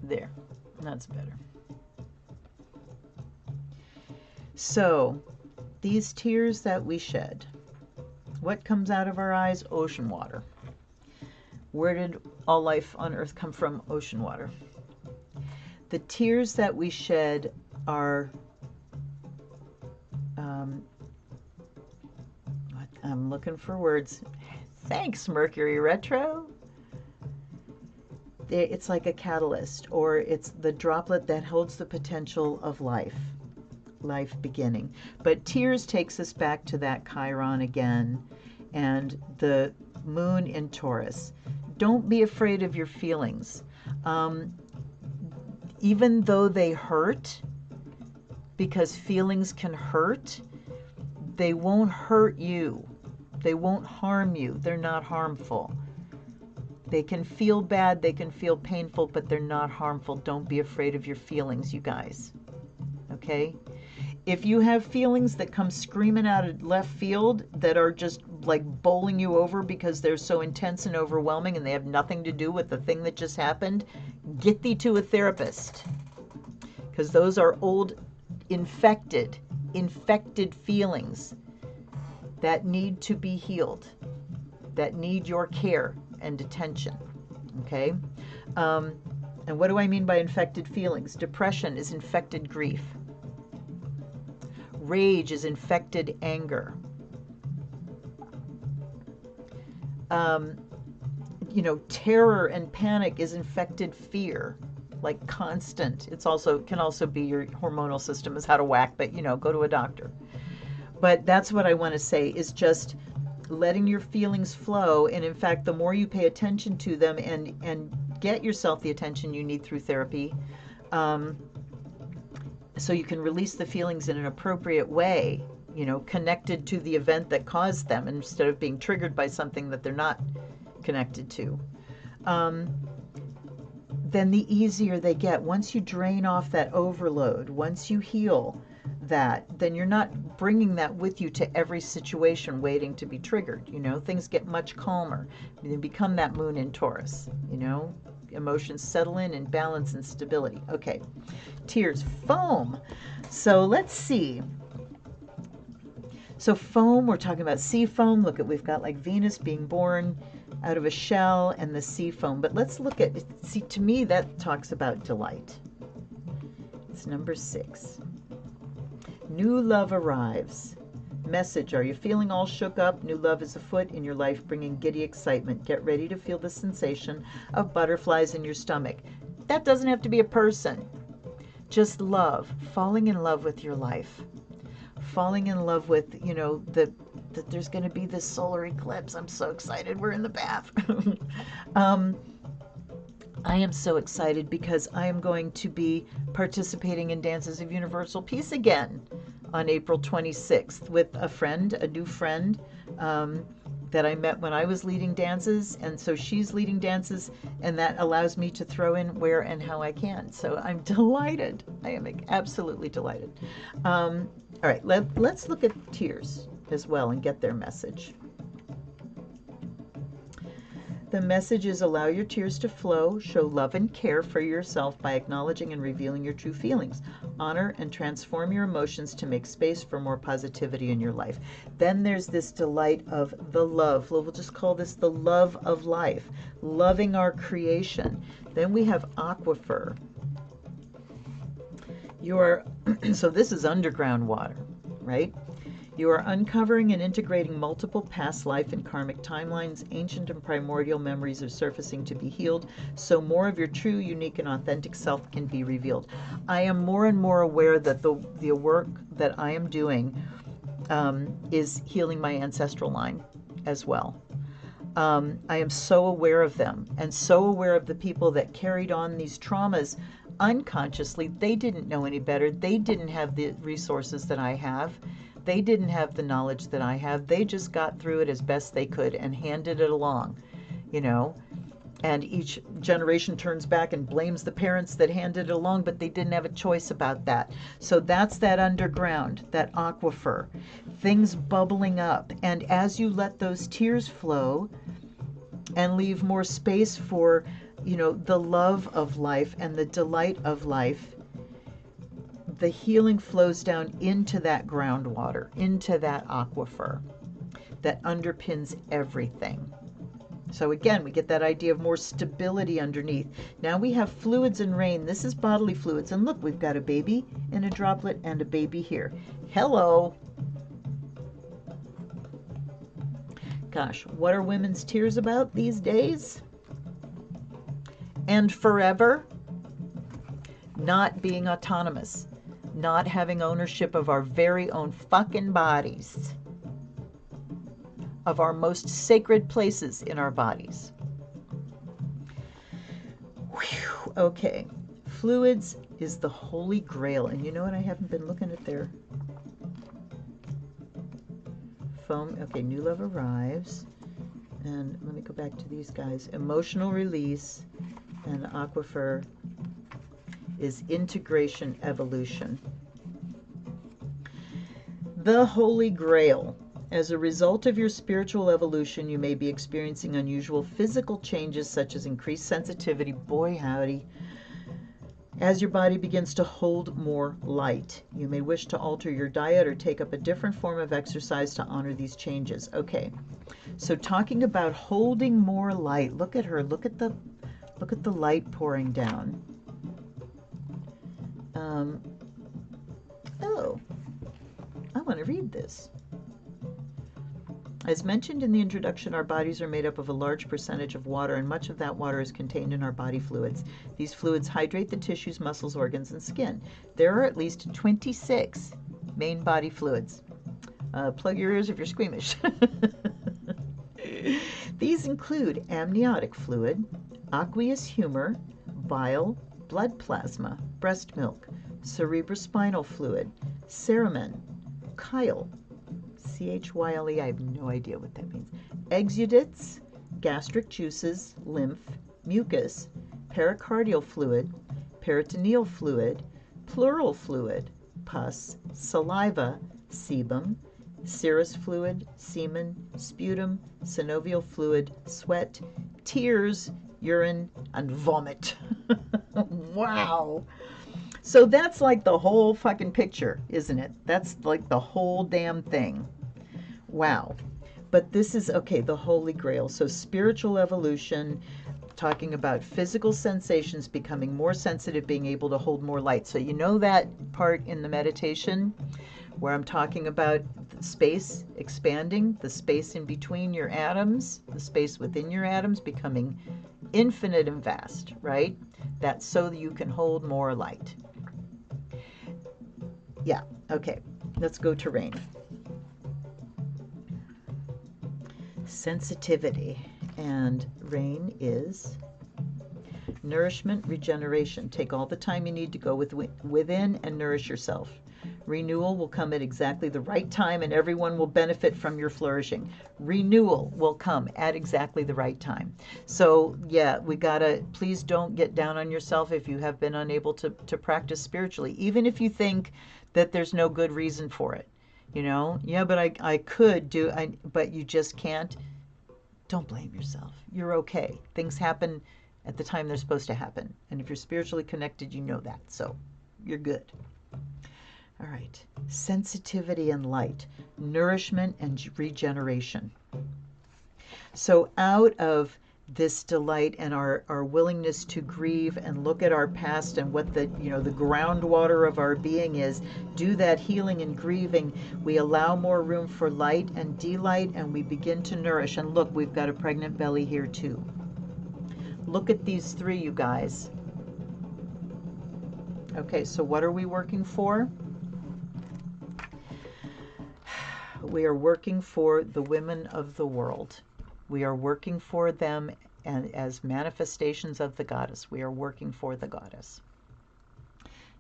There, that's better. So, these tears that we shed, what comes out of our eyes? Ocean water. Where did all life on earth come from? Ocean water. The tears that we shed are, I'm looking for words. Thanks, Mercury retro. It's like a catalyst, or it's the droplet that holds the potential of life beginning. But tears takes us back to that Chiron again, and the moon in Taurus. Don't be afraid of your feelings. Even though they hurt, because feelings can hurt, they won't hurt you. They won't harm you. They're not harmful. They can feel bad, they can feel painful, but they're not harmful. Don't be afraid of your feelings, you guys. Okay? If you have feelings that come screaming out of left field that are just like bowling you over because they're so intense and overwhelming and they have nothing to do with the thing that just happened, get thee to a therapist. Because those are old, infected feelings that need to be healed, that need your care and attention. Okay? And what do I mean by infected feelings? Depression is infected grief. Rage is infected anger. Terror and panic is infected fear, like constant. It's also can also be your hormonal system is out of whack, but go to a doctor. But that's what I want to say is just letting your feelings flow, and in fact, the more you pay attention to them and get yourself the attention you need through therapy, so you can release the feelings in an appropriate way, connected to the event that caused them instead of being triggered by something that they're not connected to, then the easier they get. Once you drain off that overload, once you heal that, then you're not bringing that with you to every situation waiting to be triggered. Things get much calmer. They become that moon in Taurus, emotions settle in balance and stability. Okay, tears, foam. So let's see. So foam, we're talking about sea foam. Look at, we've got like Venus being born out of a shell and the sea foam. But let's look at, see, to me that talks about delight. It's number 6. New love arrives. Message, are you feeling all shook up? New love is afoot in your life, bringing giddy excitement. Get ready to feel the sensation of butterflies in your stomach. That doesn't have to be a person. Just love, falling in love with your life. Falling in love with, that there's going to be this solar eclipse. I'm so excited. We're in the bath. I am so excited because I am going to be participating in Dances of Universal Peace again on April 26th with a new friend that I met when I was leading dances. And so she's leading dances, and that allows me to throw in where and how I can. So I'm delighted. I am absolutely delighted. All right, let's look at tears as well and get their message. The message is allow your tears to flow, show love and care for yourself by acknowledging and revealing your true feelings. Honor and transform your emotions to make space for more positivity in your life. Then there's this delight of the love. We'll just call this the love of life, loving our creation. Then we have aquifer. So this is underground water, right? You are uncovering and integrating multiple past life and karmic timelines. Ancient and primordial memories are surfacing to be healed, so more of your true, unique, and authentic self can be revealed. I am more and more aware that the work that I am doing is healing my ancestral line. as well. I am so aware of them and so aware of the people that carried on these traumas unconsciously. They didn't know any better. They didn't have the resources that I have. They didn't have the knowledge that I have. They just got through it as best they could and handed it along, you know. And each generation turns back and blames the parents that handed it along, but they didn't have a choice about that. So that's that underground, that aquifer, things bubbling up. And as you let those tears flow and leave more space for, you know, the love of life and the delight of life, the healing flows down into that groundwater, into that aquifer that underpins everything. So again, we get that idea of more stability underneath. Now we have fluids and rain. This is bodily fluids. And look, we've got a baby in a droplet and a baby here. Hello. Gosh, what are women's tears about these days? And forever? Not being autonomous. Not having ownership of our very own fucking bodies. Of our most sacred places in our bodies. Whew, okay, fluids is the holy grail. And you know what? I haven't been looking at their foam. Okay, new love arrives. And let me go back to these guys. Emotional release and aquifer is integration evolution. The holy grail. As a result of your spiritual evolution, you may be experiencing unusual physical changes such as increased sensitivity, boy howdy, as your body begins to hold more light. You may wish to alter your diet or take up a different form of exercise to honor these changes. Okay, so talking about holding more light. Look at her. Look at the light pouring down. Oh, I want to read this. As mentioned in the introduction, our bodies are made up of a large percentage of water, and much of that water is contained in our body fluids. These fluids hydrate the tissues, muscles, organs, and skin. There are at least 26 main body fluids. Plug your ears if you're squeamish. These include amniotic fluid, aqueous humor, bile, blood plasma, breast milk, cerebrospinal fluid, cerumen, chyle, C-H-Y-L-E, I have no idea what that means, exudates, gastric juices, lymph, mucus, pericardial fluid, peritoneal fluid, pleural fluid, pus, saliva, sebum, serous fluid, semen, sputum, synovial fluid, sweat, tears, urine, and vomit. Wow. So that's like the whole fucking picture, isn't it? That's like the whole damn thing. Wow. But this is, okay, the Holy Grail. So spiritual evolution, talking about physical sensations, becoming more sensitive, being able to hold more light. So you know that part in the meditation where I'm talking about the space expanding, the space in between your atoms, the space within your atoms becoming infinite and vast, right? That's so that you can hold more light. Yeah, okay, let's go to rain. Sensitivity, and rain is nourishment, regeneration. Take all the time you need to go within and nourish yourself. Renewal will come at exactly the right time, and everyone will benefit from your flourishing. Renewal will come at exactly the right time. So yeah, we gotta, please don't get down on yourself if you have been unable to practice spiritually, even if you think that there's no good reason for it. You know, yeah, but I could do, but you just can't. Don't blame yourself. You're okay. Things happen at the time they're supposed to happen. And if you're spiritually connected, you know that. So you're good. All right. Sensitivity and light, nourishment and regeneration. So out of this delight and our willingness to grieve and look at our past and what the, you know, the groundwater of our being is, do that healing and grieving, we allow more room for light and delight, and we begin to nourish. And look, we've got a pregnant belly here too. Look at these three, you guys. Okay, so what are we working for? We are working for the women of the world. We are working for them and as manifestations of the goddess. We are working for the goddess.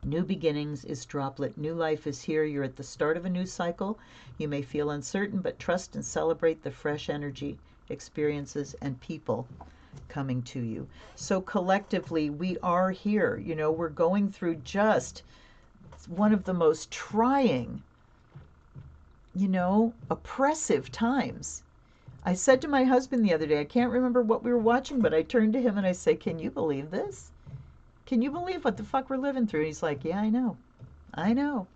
New beginnings is droplet. New life is here. You're at the start of a new cycle. You may feel uncertain, but trust and celebrate the fresh energy, experiences, and people coming to you. So collectively, we are here. You know, we're going through just one of the most trying, you know, oppressive times. I said to my husband the other day, I can't remember what we were watching, but I turned to him and I said, can you believe this? Can you believe what the fuck we're living through? And he's like, yeah, I know. I know.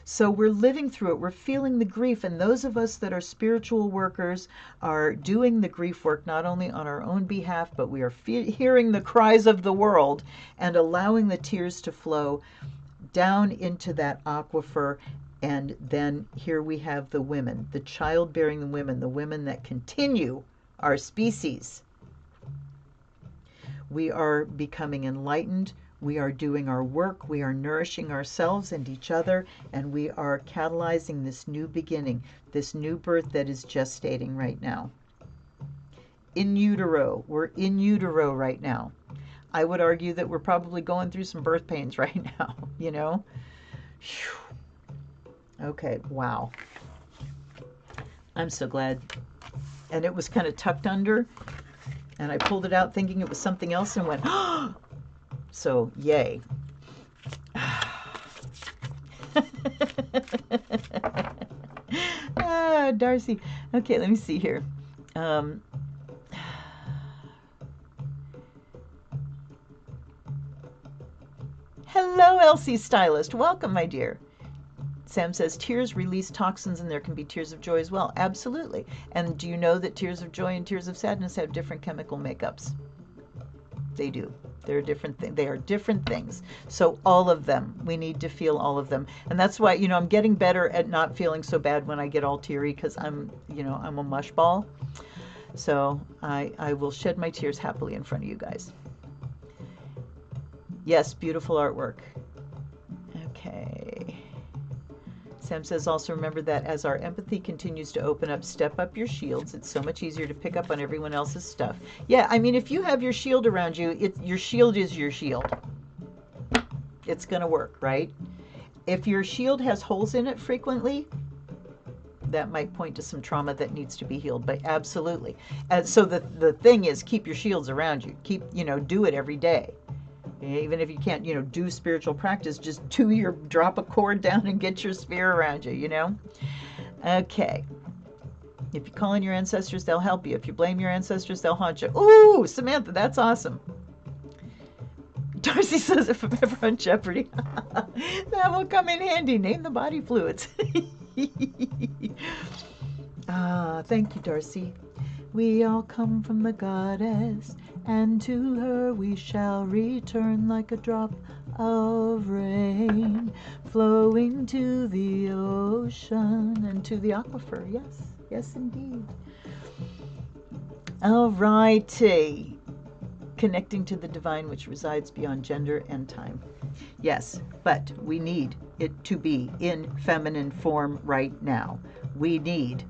So we're living through it. We're feeling the grief. And those of us that are spiritual workers are doing the grief work, not only on our own behalf, but we are hearing the cries of the world and allowing the tears to flow down into that aquifer. And then here we have the women, the childbearing women, the women that continue our species. We are becoming enlightened. We are doing our work. We are nourishing ourselves and each other. And we are catalyzing this new beginning, this new birth that is gestating right now. In utero. We're in utero right now. I would argue that we're probably going through some birth pains right now, you know? Whew. Okay, wow. I'm so glad. And it was kind of tucked under. And I pulled it out thinking it was something else and went, oh! So, yay. Darcy. Okay, let me see here. Hello, Elsie Stylist. Welcome, my dear. Sam says, tears release toxins and there can be tears of joy as well. Absolutely. And do you know that tears of joy and tears of sadness have different chemical makeups? They do. They're different they are different things. So all of them, we need to feel all of them. And that's why, you know, I'm getting better at not feeling so bad when I get all teary because I'm, you know, I'm a mush ball. So I will shed my tears happily in front of you guys. Yes, beautiful artwork. Okay. Sam says, also remember that as our empathy continues to open up, step up your shields. It's so much easier to pick up on everyone else's stuff. Yeah, I mean, if you have your shield around you, your shield is your shield. It's going to work, right? If your shield has holes in it frequently, that might point to some trauma that needs to be healed, but absolutely. And so the thing is, keep your shields around you. Keep, you know, do it every day. Even if you can't, you know, do spiritual practice, just drop a cord down and get your sphere around you, you know? Okay. If you call in your ancestors, they'll help you. If you blame your ancestors, they'll haunt you. Ooh, Samantha, that's awesome. Darcy says, if I'm ever on Jeopardy, that will come in handy. Name the body fluids. Thank you, Darcy. We all come from the goddess, and to her we shall return like a drop of rain, flowing to the ocean and to the aquifer. Yes, yes indeed. All righty. Connecting to the divine which resides beyond gender and time. Yes, but we need it to be in feminine form right now. We need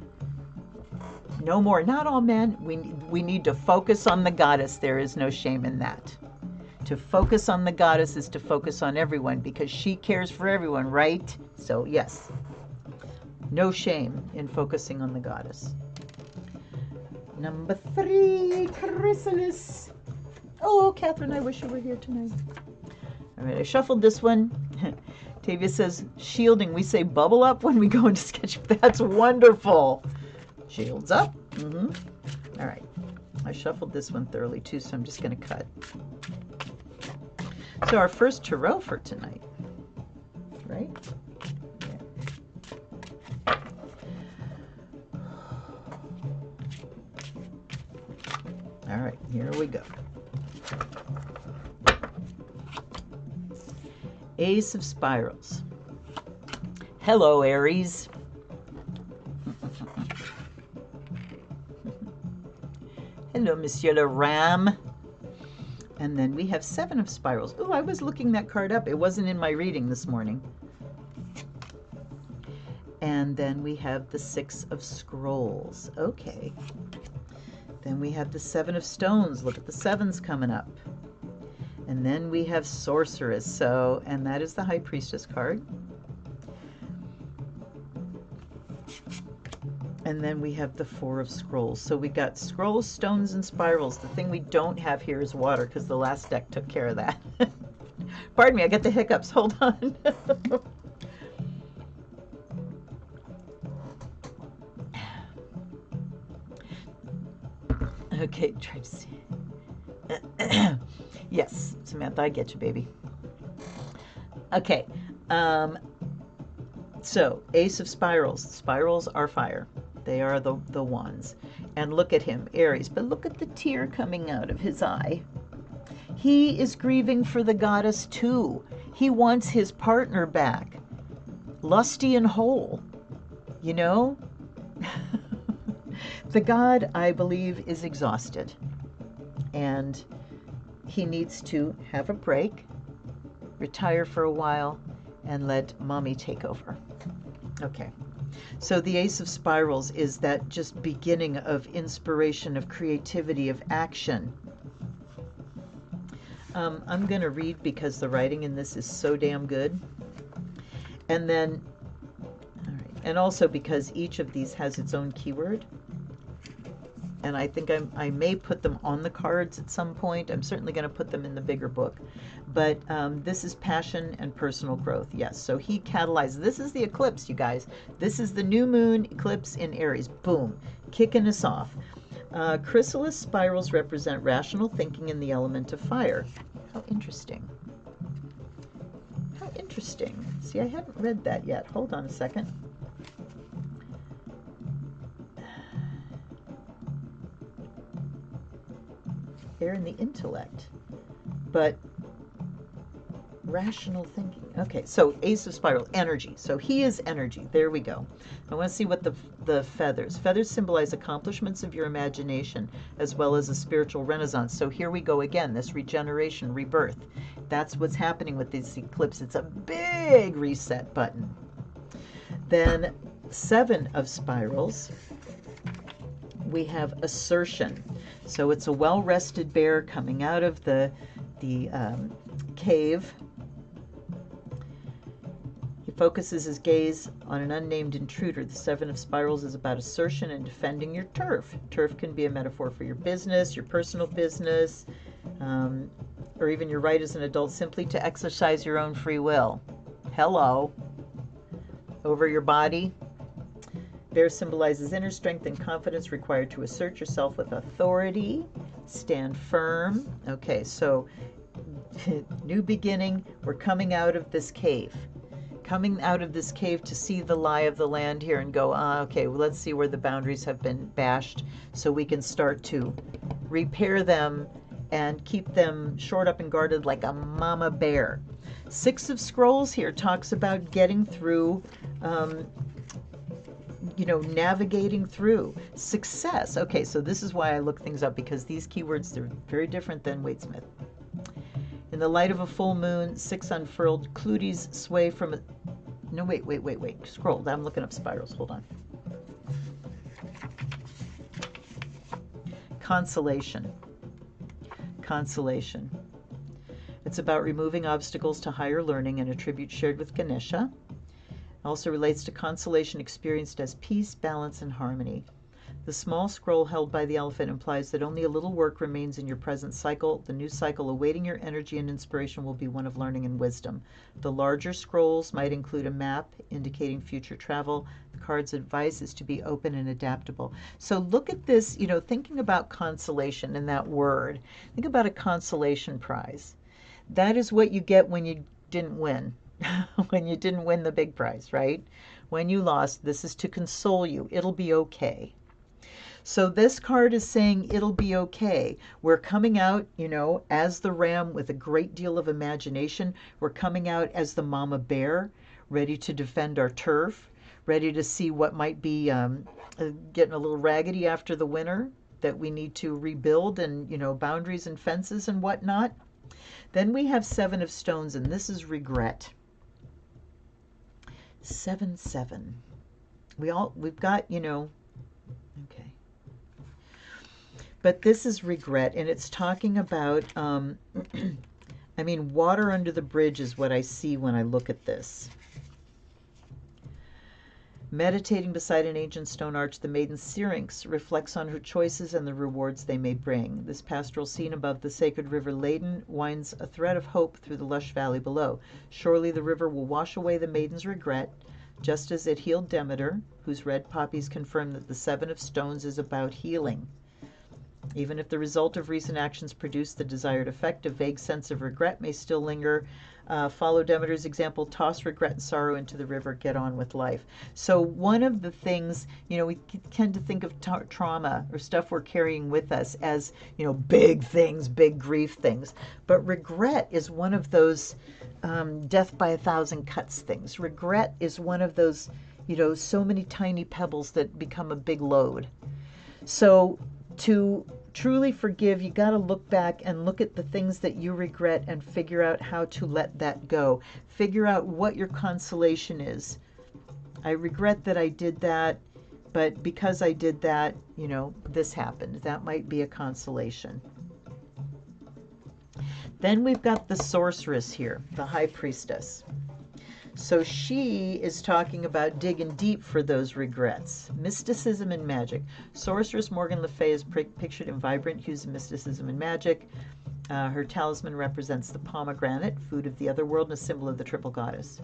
no more, not all men. We need to focus on the goddess. There is no shame in that. To focus on the goddess is to focus on everyone because she cares for everyone, right? So yes, no shame in focusing on the goddess. Number 3, chrysalis. Oh, Catherine, I wish you were here tonight. All right, I shuffled this one. Tavia says, shielding. We say bubble up when we go into sketch. That's wonderful. Shields up. All right. I shuffled this one thoroughly too, so I'm just going to cut. So our first tarot for tonight, right? Yeah. All right, here we go. Ace of Spirals. Hello, Aries. Hello, Monsieur Le Ram. And then we have 7 of Spirals. Oh, I was looking that card up. It wasn't in my reading this morning. And then we have the 6 of Scrolls. Okay. Then we have the 7 of Stones. Look at the 7s coming up. And then we have Sorceress. So, and that is the High Priestess card. And then we have the 4 of Scrolls. So we got Scrolls, Stones, and Spirals. The thing we don't have here is water, because the last deck took care of that. Pardon me, I get the hiccups. Hold on. Okay, try to see. Yes, Samantha, I get you, baby. Okay, so Ace of Spirals. Spirals are fire. They are the wands. And look at him, Aries. But look at the tear coming out of his eye. He is grieving for the goddess too. He wants his partner back. Lusty and whole, you know? The god, I believe, is exhausted. And he needs to have a break, retire for a while, and let mommy take over. Okay. So the Ace of Spirals is that just beginning of inspiration, of creativity, of action. I'm going to read because the writing in this is so damn good. And then, all right, and also because each of these has its own keyword. And I think I may put them on the cards at some point. I'm certainly going to put them in the bigger book. But this is passion and personal growth. Yes, so he catalyzed. This is the eclipse, you guys. This is the new moon eclipse in Aries. Boom, kicking us off. Chrysalis spirals represent rational thinking in the element of fire. How interesting. How interesting. See, I haven't read that yet. Hold on a second. They're in the intellect, but rational thinking. Okay, so Ace of Spiral, energy. So he is energy. There we go. I want to see what the feathers. Feathers symbolize accomplishments of your imagination as well as a spiritual renaissance. So here we go again, this regeneration, rebirth. That's what's happening with this eclipse. It's a big reset button. Then 7 of Spirals, we have assertion. So it's a well-rested bear coming out of the cave. He focuses his gaze on an unnamed intruder. The 7 of Spirals is about assertion and defending your turf. Turf can be a metaphor for your business, your personal business, or even your right as an adult simply to exercise your own free will. Hello. Over your body. Bear symbolizes inner strength and confidence required to assert yourself with authority. Stand firm. Okay, so new beginning. We're coming out of this cave. Coming out of this cave to see the lie of the land here and go, okay, well, let's see where the boundaries have been bashed so we can start to repair them and keep them shored up and guarded like a mama bear. 6 of Scrolls here talks about getting through navigating through success. Okay, so this is why I look things up, because these keywords, they're very different than Waitsmith. In the light of a full moon, 6 unfurled cluties sway from a... No, wait. Scroll. I'm looking up spirals. Hold on. Consolation. Consolation. It's about removing obstacles to higher learning, and a tribute shared with Ganesha. Also relates to consolation experienced as peace, balance, and harmony. The small scroll held by the elephant implies that only a little work remains in your present cycle. The new cycle awaiting your energy and inspiration will be one of learning and wisdom. The larger scrolls might include a map indicating future travel. The card's advice is to be open and adaptable. So look at this, thinking about consolation and that word. Think about a consolation prize. That is what you get when you didn't win. When you didn't win the big prize, right? When you lost, this is to console you. It'll be okay. So this card is saying it'll be okay. We're coming out, as the ram with a great deal of imagination. We're coming out as the mama bear, ready to defend our turf, ready to see what might be getting a little raggedy after the winter that we need to rebuild, and, boundaries and fences and whatnot. Then we have 7 of Stones, and this is regret. 7-7. we've got, you know, okay. But this is regret, and it's talking about, I mean, water under the bridge is what I see when I look at this. Meditating beside an ancient stone arch, the maiden Syrinx reflects on her choices and the rewards they may bring. This pastoral scene above the sacred river Ladon winds a thread of hope through the lush valley below. Surely the river will wash away the maiden's regret, just as it healed Demeter, whose red poppies confirm that the Seven of Stones is about healing. Even if the result of recent actions produced the desired effect, a vague sense of regret may still linger. Follow Demeter's example, toss regret and sorrow into the river, get on with life. So one of the things, you know, we tend to think of trauma or stuff we're carrying with us as, you know, big things, big grief things. But regret is one of those death by a thousand cuts things. Regret is one of those, you know, so many tiny pebbles that become a big load. So to truly forgive, you got to look back and look at the things that you regret and figure out how to let that go. Figure out what your consolation is. I regret that I did that, but because I did that, you know, this happened. That might be a consolation. Then we've got the sorceress here, the high priestess. So she is talking about digging deep for those regrets. Mysticism and magic. Sorceress Morgan Le Fay is pictured in vibrant hues of mysticism and magic. Her talisman represents the pomegranate, food of the otherworld, and a symbol of the triple goddess.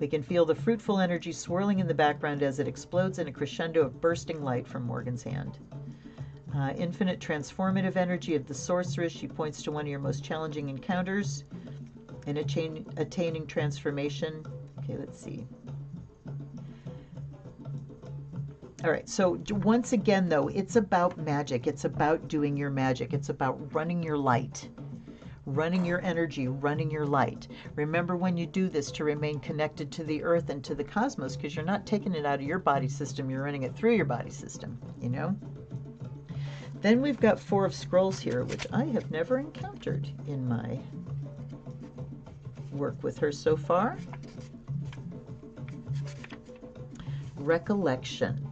We can feel the fruitful energy swirling in the background as it explodes in a crescendo of bursting light from Morgan's hand. Infinite transformative energy of the sorceress. She points to one of your most challenging encounters in attaining transformation. Okay, let's see. All right, so once again, though, it's about magic. It's about doing your magic. It's about running your light, running your energy, running your light. Remember when you do this to remain connected to the earth and to the cosmos, because you're not taking it out of your body system, you're running it through your body system, you know? Then we've got Four of Scrolls here, which I have never encountered in my work with her so far. Recollection.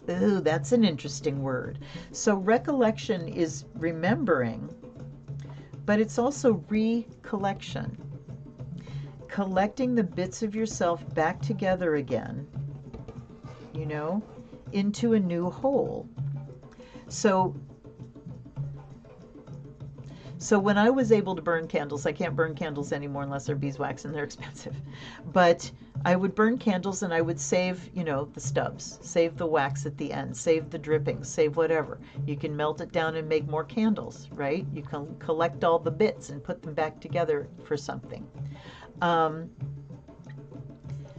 Ooh, that's an interesting word. So recollection is remembering, but it's also recollection. Collecting the bits of yourself back together again, you know, into a new whole. So when I was able to burn candles, I can't burn candles anymore unless they're beeswax and they're expensive. But I would burn candles and I would save, you know, the stubs, save the wax at the end, save the drippings, save whatever. You can melt it down and make more candles, right? You can collect all the bits and put them back together for something.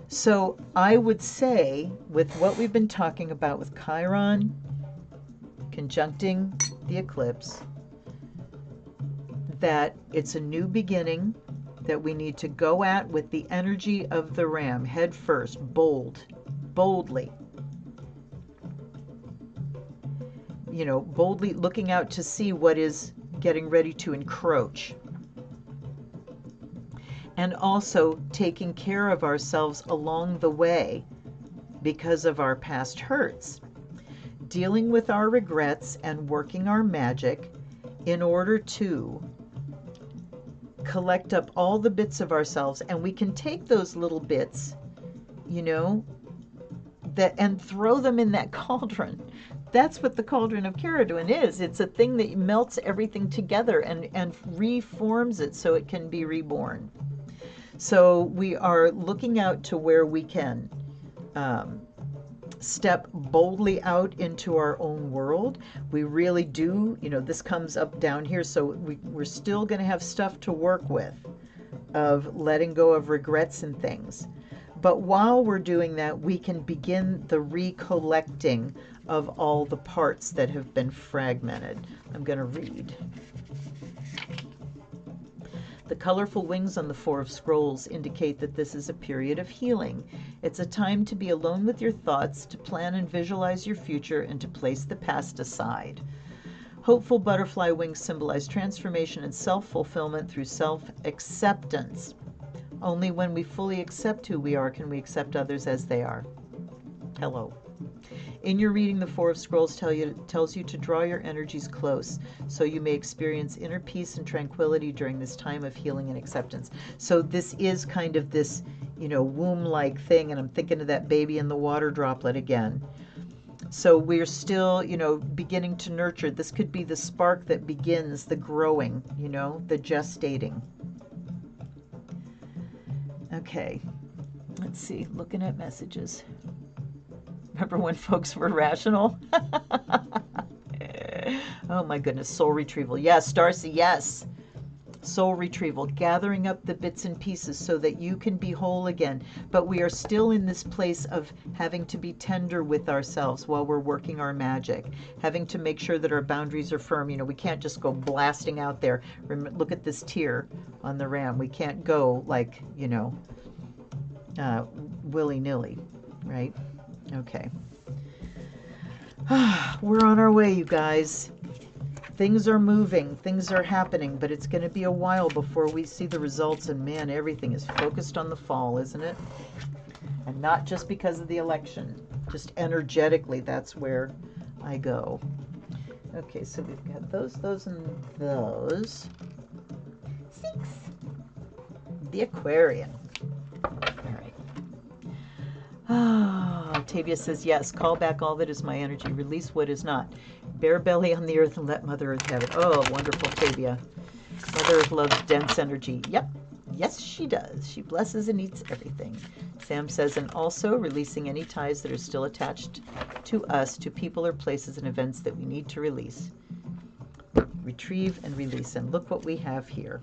So I would say, with what we've been talking about with Chiron conjuncting the eclipse, that it's a new beginning that we need to go at with the energy of the ram, head first, boldly. You know, boldly looking out to see what is getting ready to encroach. And also taking care of ourselves along the way because of our past hurts. Dealing with our regrets and working our magic in order to collect up all the bits of ourselves, and we can take those little bits, you know, that and throw them in that cauldron. That's what the cauldron of Caradwen is. It's a thing that melts everything together and reforms it so it can be reborn. So we are looking out to where we can step boldly out into our own world. We really do, you know, this comes up down here, so we're still going to have stuff to work with of letting go of regrets and things. But while we're doing that, we can begin the recollecting of all the parts that have been fragmented. I'm going to read. The colorful wings on the Four of Scrolls indicate that this is a period of healing. It's a time to be alone with your thoughts, to plan and visualize your future, and to place the past aside. Hopeful butterfly wings symbolize transformation and self-fulfillment through self-acceptance. Only when we fully accept who we are can we accept others as they are. Hello. In your reading, the Four of Scrolls tells you to draw your energies close so you may experience inner peace and tranquility during this time of healing and acceptance. So this is kind of this, you know, womb-like thing, and I'm thinking of that baby in the water droplet again. So we're still, you know, beginning to nurture. This could be the spark that begins the growing, you know, the gestating. Okay, let's see, looking at messages. Remember when folks were rational? Oh my goodness, soul retrieval. Yes, Darcy, yes. Soul retrieval, gathering up the bits and pieces so that you can be whole again. But we are still in this place of having to be tender with ourselves while we're working our magic, having to make sure that our boundaries are firm. You know, we can't just go blasting out there. Look at this tear on the ram. We can't go like, you know, willy-nilly, right? Okay. We're on our way, you guys. Things are moving, things are happening, but it's going to be a while before we see the results, and man, everything is focused on the fall, isn't it? And not just because of the election, just energetically, that's where I go. Okay, so we've got those, and those. 6. The Aquarian. All right. Tavia says, yes, call back all that is my energy, release what is not. Bare belly on the earth and let Mother Earth have it. Oh, wonderful, Tavia. Mother Earth loves dense energy. Yep. Yes, she does. She blesses and eats everything. Sam says, and also releasing any ties that are still attached to us, to people or places and events that we need to release. Retrieve and release. And look what we have here.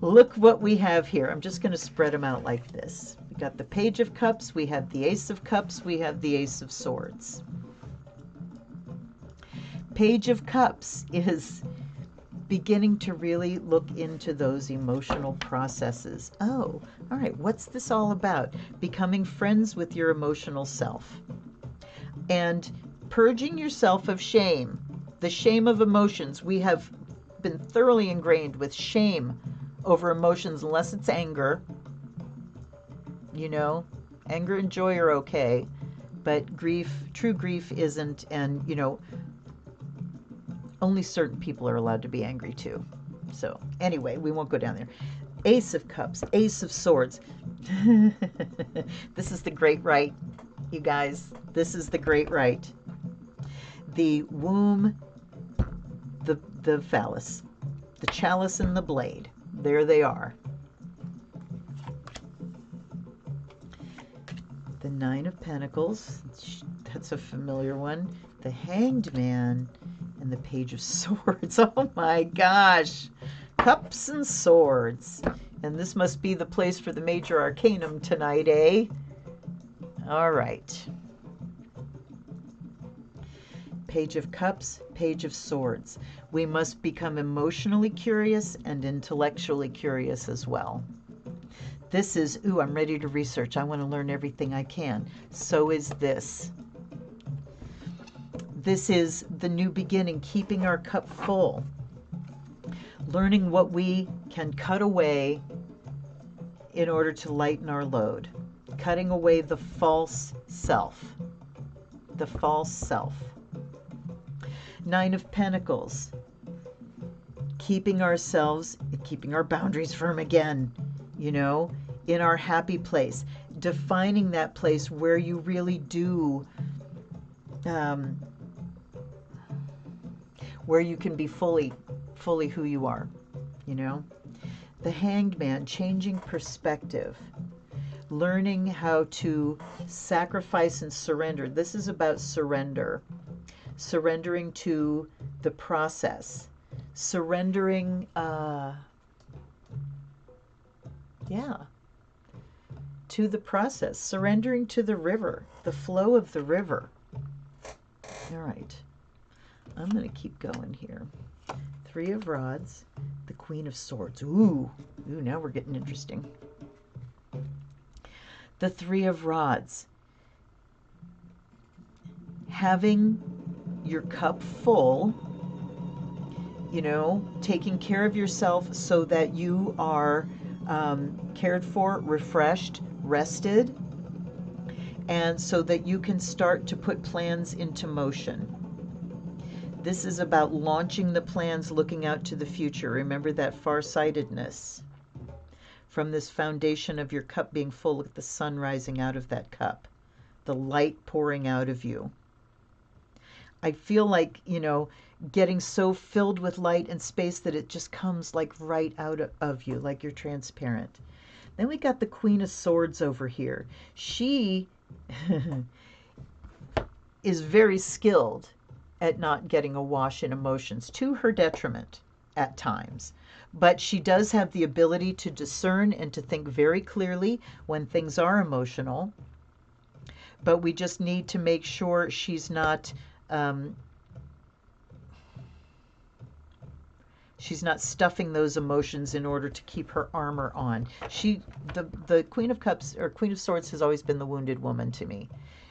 Look what we have here. I'm just going to spread them out like this. We got the Page of Cups, we have the Ace of Cups, we have the Ace of Swords. Page of Cups is beginning to really look into those emotional processes. Oh, all right, what's this all about? Becoming friends with your emotional self and purging yourself of shame, the shame of emotions. We have been thoroughly ingrained with shame over emotions, unless it's anger. You know, anger and joy are okay, but grief, true grief isn't. And, you know, only certain people are allowed to be angry too. So anyway, we won't go down there. Ace of Cups, Ace of Swords. This is the great right, you guys. This is the great right. The womb, the phallus, the chalice and the blade. There they are. The Nine of Pentacles. That's a familiar one. The Hanged Man and the Page of Swords. Oh my gosh. Cups and swords. And this must be the place for the major arcanum tonight, eh? All right. Page of Cups, Page of Swords. We must become emotionally curious and intellectually curious as well. This is, ooh, I'm ready to research. I want to learn everything I can. So is this. This is the new beginning, keeping our cup full. Learning what we can cut away in order to lighten our load. Cutting away the false self. The false self. Nine of Pentacles. Keeping ourselves, keeping our boundaries firm again, you know, in our happy place. Defining that place where you really do, where you can be fully who you are, you know. The Hanged Man, changing perspective. Learning how to sacrifice and surrender. This is about surrender. Surrendering to the process. Surrendering, to the process. Surrendering to the river, the flow of the river. All right. I'm going to keep going here. Three of Rods, the Queen of Swords. Ooh, now we're getting interesting. The Three of Rods. Having your cup full, you know, taking care of yourself so that you are cared for, refreshed, rested, and so that you can start to put plans into motion. This is about launching the plans, looking out to the future. Remember that farsightedness from this foundation of your cup being full with the sun rising out of that cup, the light pouring out of you. I feel like, getting so filled with light and space that it just comes like right out of you, like you're transparent. Then we got the Queen of Swords over here. She is very skilled at not getting awash in emotions, to her detriment at times. But she does have the ability to discern and to think very clearly when things are emotional. But we just need to make sure she's not stuffing those emotions in order to keep her armor on. The Queen of Cups or Queen of Swords has always been the wounded woman to me.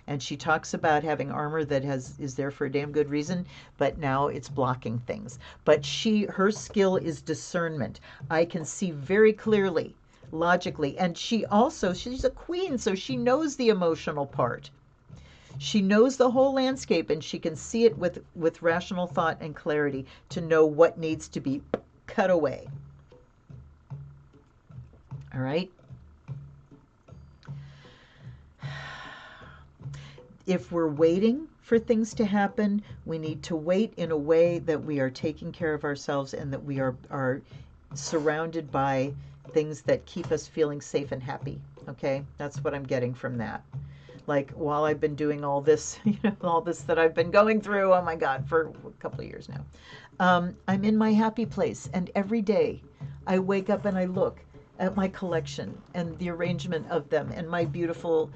And she talks about having armor that is there for a damn good reason, but now it's blocking things. But her skill is discernment. I can see very clearly, logically, and she's a queen, so she knows the emotional part. She knows the whole landscape, and she can see it with rational thought and clarity to know what needs to be cut away. All right? If we're waiting for things to happen, we need to wait in a way that we are taking care of ourselves and that we are surrounded by things that keep us feeling safe and happy. Okay? That's what I'm getting from that. Like, while I've been doing all this, all this that I've been going through, oh my God, for a couple of years now, I'm in my happy place. And every day I wake up and I look at my collection and the arrangement of them and my beautiful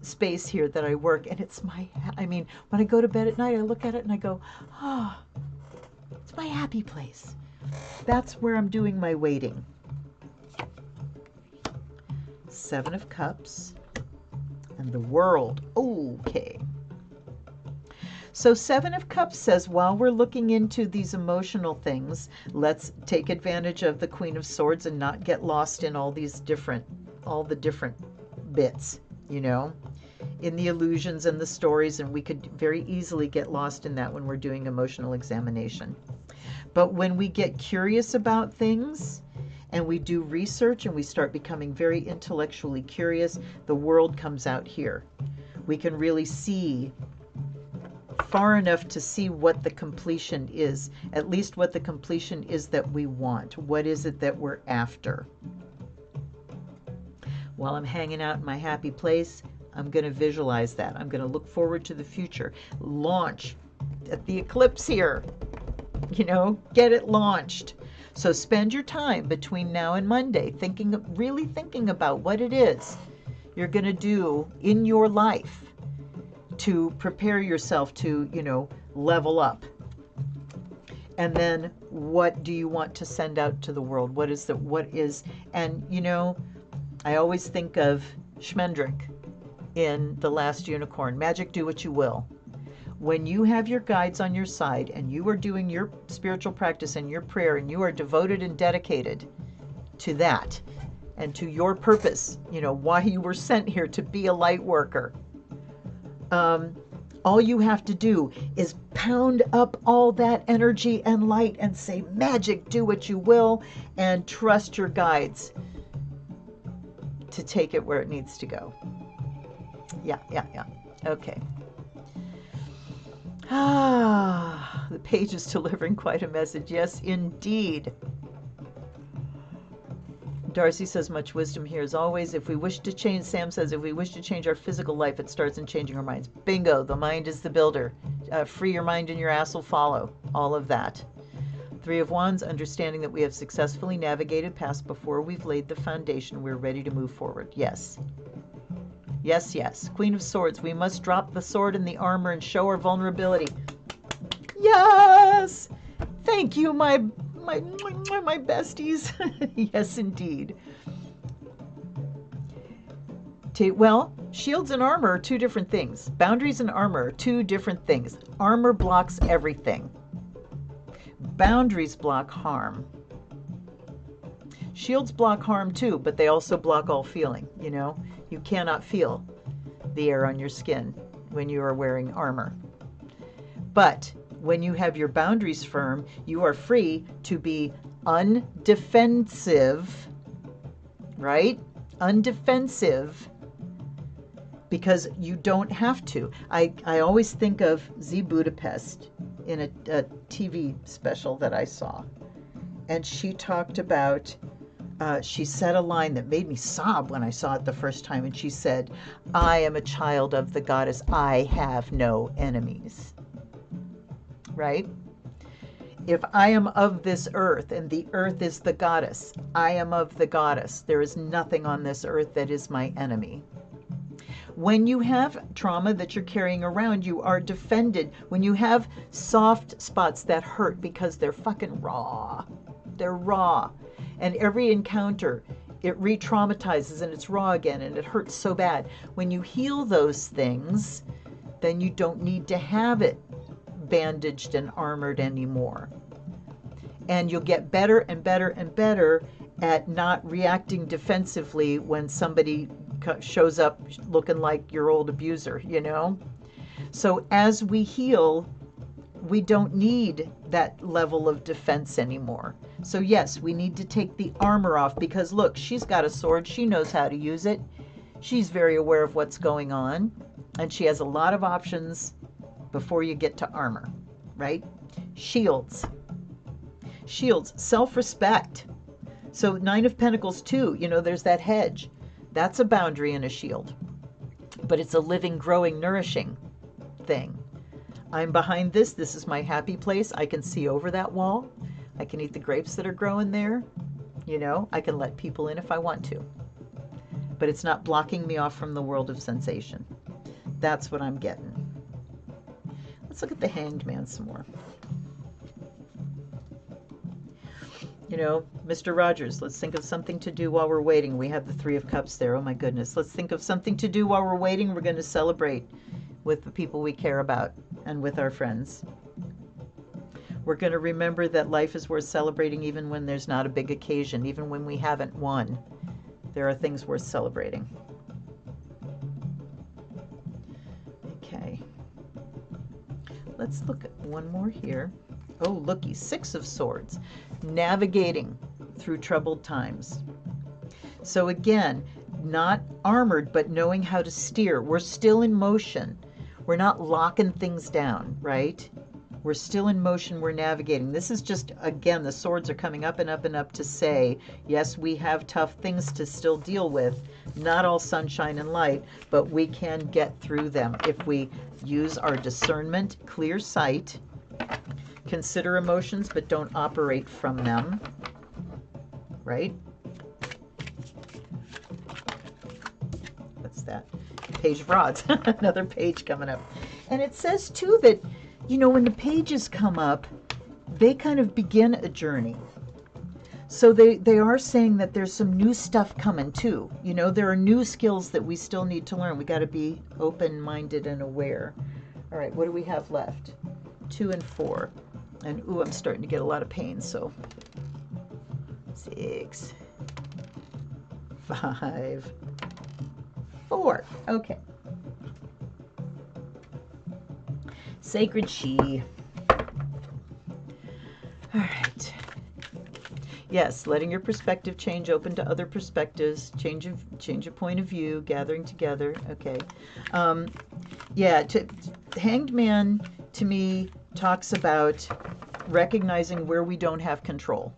space here that I work. And when I go to bed at night, I look at it and I go, oh, it's my happy place. That's where I'm doing my waiting. 7 of Cups. And the World. Okay. So 7 of Cups says, while we're looking into these emotional things, let's take advantage of the Queen of Swords and not get lost in all the different bits, in the illusions and the stories, and we could very easily get lost in that when we're doing emotional examination. But when we get curious about things, and we do research and we start becoming very intellectually curious, the world comes out here. We can really see far enough to see what the completion is, at least what the completion is that we want. What is it that we're after? While I'm hanging out in my happy place, I'm going to visualize that. I'm going to look forward to the future. Launch at the eclipse here. Get it launched. So spend your time between now and Monday really thinking about what it is you're going to do in your life to prepare yourself to, level up. And then what do you want to send out to the world? And, I always think of Schmendrick in The Last Unicorn. Magic, do what you will. When you have your guides on your side and you are doing your spiritual practice and your prayer and you are devoted and dedicated to that and to your purpose, why you were sent here to be a light worker, all you have to do is pound up all that energy and light and say, magic, do what you will, and trust your guides to take it where it needs to go. Yeah. Okay. The page is delivering quite a message. Yes, indeed. Darcy says, much wisdom here as always. If we wish to change, Sam says, if we wish to change our physical life, it starts in changing our minds. Bingo, the mind is the builder. Free your mind and your ass will follow. All of that. 3 of Wands, understanding that we have successfully navigated past before we've laid the foundation. We're ready to move forward. Yes. Yes. Queen of Swords, we must drop the sword and the armor and show our vulnerability. Yes! Thank you, my besties. Yes, indeed. Well, shields and armor are 2 different things. Boundaries and armor are 2 different things. Armor blocks everything. Boundaries block harm. Shields block harm too, but they also block all feeling, You cannot feel. the air on your skin when you are wearing armor. But when you have your boundaries firm, you are free to be undefensive, right? Undefensive, because you don't have to. I always think of Z Budapest in a TV special that I saw. And she talked about, she said a line that made me sob when I saw it the first time. And she said, I am a child of the goddess. I have no enemies. Right? If I am of this earth and the earth is the goddess, I am of the goddess. There is nothing on this earth that is my enemy. When you have trauma that you're carrying around, you are defended. When you have soft spots that hurt because they're fucking raw, they're raw. And every encounter, it re-traumatizes and it's raw again and it hurts so bad. When you heal those things, then you don't need to have it bandaged and armored anymore. And you'll get better and better and better at not reacting defensively when somebody shows up looking like your old abuser, you know? So as we heal, we don't need that level of defense anymore. So yes, we need to take the armor off because look, she's got a sword. She knows how to use it. She's very aware of what's going on. And she has a lot of options before you get to armor, right? Shields. Shields, self-respect. So 9 of Pentacles too, you know, there's that hedge. That's a boundary and a shield. But it's a living, growing, nourishing thing. I'm behind this. This is my happy place. I can see over that wall. I can eat the grapes that are growing there. You know, I can let people in if I want to. But it's not blocking me off from the world of sensation. That's what I'm getting. Let's look at the Hanged Man some more. You know, Mr. Rogers, let's think of something to do while we're waiting. We have the 3 of Cups there. Oh my goodness. Let's think of something to do while we're waiting. We're going to celebrate with the people we care about and with our friends. We're going to remember that life is worth celebrating even when there's not a big occasion, even when we haven't won. There are things worth celebrating. Okay. Let's look at one more here. Oh, looky, 6 of Swords. Navigating through troubled times. So again, not armored, but knowing how to steer. We're still in motion. We're not locking things down, right? We're still in motion. We're navigating. This is just, again, the swords are coming up and up and up to say, yes, we have tough things to still deal with. Not all sunshine and light, but we can get through them if we use our discernment, clear sight, consider emotions, but don't operate from them, right? What's that? Page of Rods, another page coming up. And it says too that, you know, when the pages come up, they kind of begin a journey. So they are saying that there's some new stuff coming too. You know, there are new skills that we still need to learn. We got to be open-minded and aware. All right, what do we have left? 2 and 4. And ooh, I'm starting to get a lot of pain, so 6, 5, 4. Okay. Sacred She. All right. Yes, letting your perspective change, open to other perspectives, change of point of view, gathering together. Okay. Yeah, Hanged Man to me talks about recognizing where we don't have control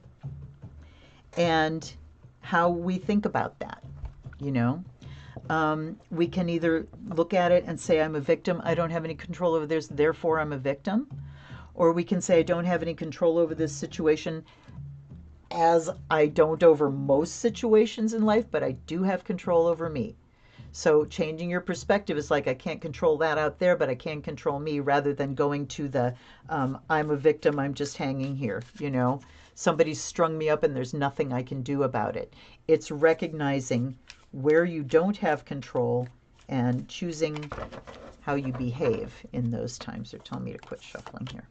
and how we think about that, you know. We can either look at it and say, I'm a victim, I don't have any control over this, therefore I'm a victim. Or we can say, I don't have any control over this situation, as I don't over most situations in life, but I do have control over me. So changing your perspective is like, I can't control that out there, but I can control me, rather than going to the, I'm a victim, I'm just hanging here, you know. Somebody's strung me up and there's nothing I can do about it. It's recognizing where you don't have control and choosing how you behave in those times. They're telling me to quit shuffling here.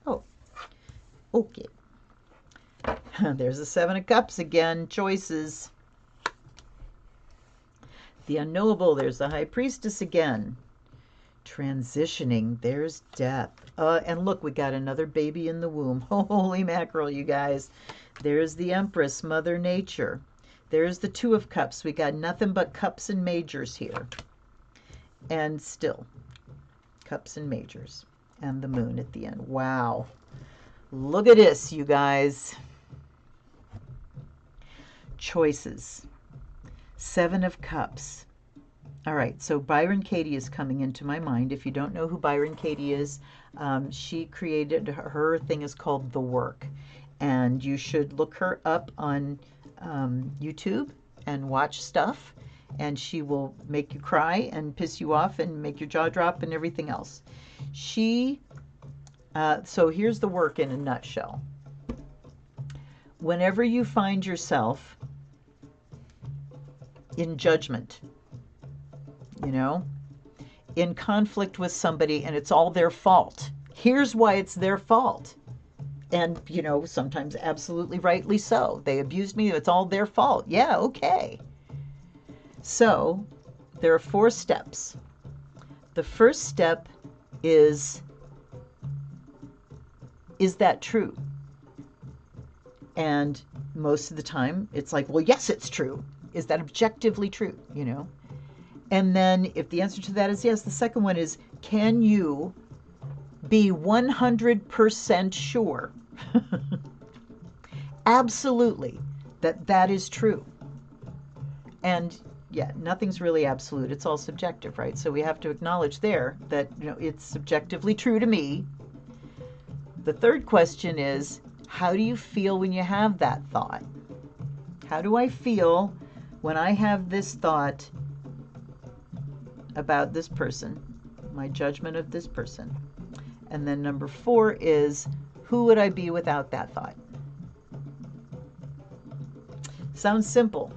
Oh, okay. There's the 7 of Cups again, choices. The unknowable, there's the high priestess again. Transitioning, there's death. And look, we got another baby in the womb. Holy mackerel, you guys. There's the Empress, Mother Nature. There's the Two of Cups. We got nothing but cups and majors here. And still, cups and majors. And the moon at the end. Wow. Look at this, you guys. Choices. Seven of Cups. All right, so Byron Katie is coming into my mind. If you don't know who Byron Katie is, she created, her thing is called The Work. And you should look her up on YouTube and watch stuff. And she will make you cry and piss you off and make your jaw drop and everything else. So here's The Work in a nutshell. Whenever you find yourself in judgment, you know, in conflict with somebody and it's all their fault. Here's why it's their fault. And, you know, sometimes absolutely rightly so. They abused me. It's all their fault. Yeah, okay. So there are 4 steps. The first step is that true? And most of the time it's like, well, yes, it's true. Is that objectively true? You know? And then if the answer to that is yes, the second one is, can you be 100% sure, absolutely, that that is true? And yeah, nothing's really absolute. It's all subjective, right? So we have to acknowledge there that, you know, it's subjectively true to me. The third question is, how do you feel when you have that thought? How do I feel when I have this thought about this person, my judgment of this person? And then number 4 is, who would I be without that thought? Sounds simple.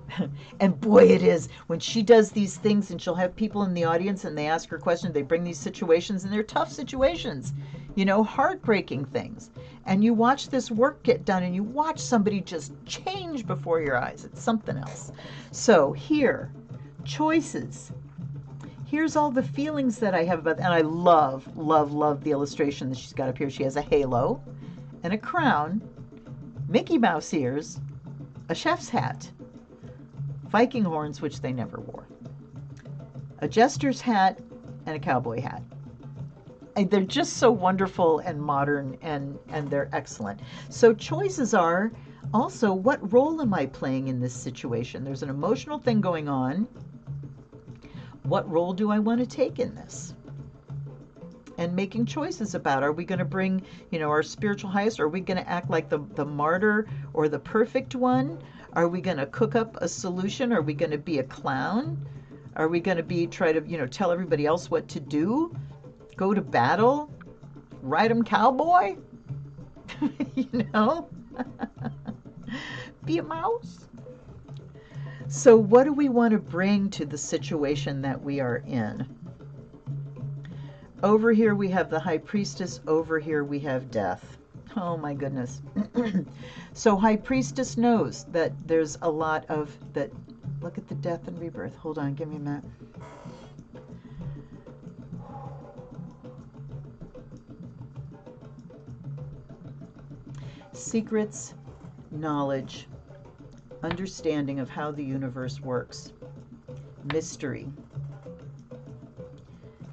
And boy, it is. When she does these things and she'll have people in the audience and they ask her questions, they bring these situations, and they're tough situations, you know, heartbreaking things. And you watch this work get done and you watch somebody just change before your eyes. It's something else. So here, choices. Here's all the feelings that I have about, and I love, love, love the illustration that she's got up here. She has a halo and a crown, Mickey Mouse ears, a chef's hat, Viking horns, which they never wore, a jester's hat, and a cowboy hat. And they're just so wonderful and modern, and they're excellent. So choices are also, what role am I playing in this situation? There's an emotional thing going on. What role do I want to take in this? And making choices about, are we going to bring, you know, our spiritual highest? Are we going to act like the martyr or the perfect one? Are we going to cook up a solution? Are we going to be a clown? Are we going to try to, you know, tell everybody else what to do? Go to battle? Ride 'em cowboy? You know? Be a mouse? So what do we want to bring to the situation that we are in? Over here we have the High Priestess. Over here we have death. Oh my goodness. So High Priestess knows that there's a lot of that. Look at the death and rebirth. Hold on, give me a minute. Secrets, knowledge, understanding of how the universe works, mystery.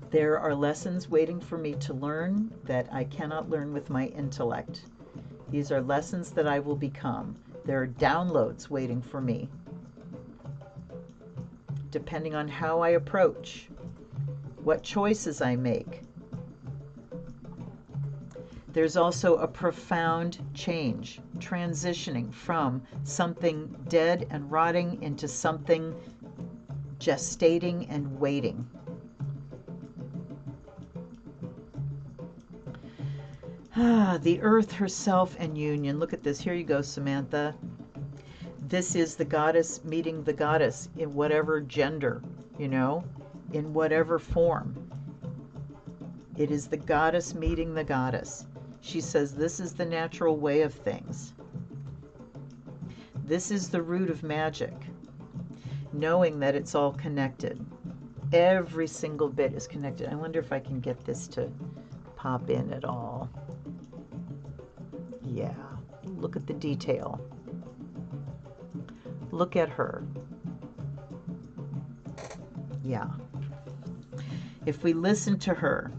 There are lessons waiting for me to learn that I cannot learn with my intellect. These are lessons that I will become. There are downloads waiting for me, depending on how I approach, what choices I make. There's also a profound change, transitioning from something dead and rotting into something gestating and waiting. The earth herself and union. Look at this. Here you go, Samantha. This is the goddess meeting the goddess in whatever gender, you know, in whatever form. It is the goddess meeting the goddess. She says this is the natural way of things. This is the root of magic. knowing that it's all connected. Every single bit is connected. I wonder if I can get this to pop in at all. Yeah, look at the detail. Look at her. Yeah. If we listen to her,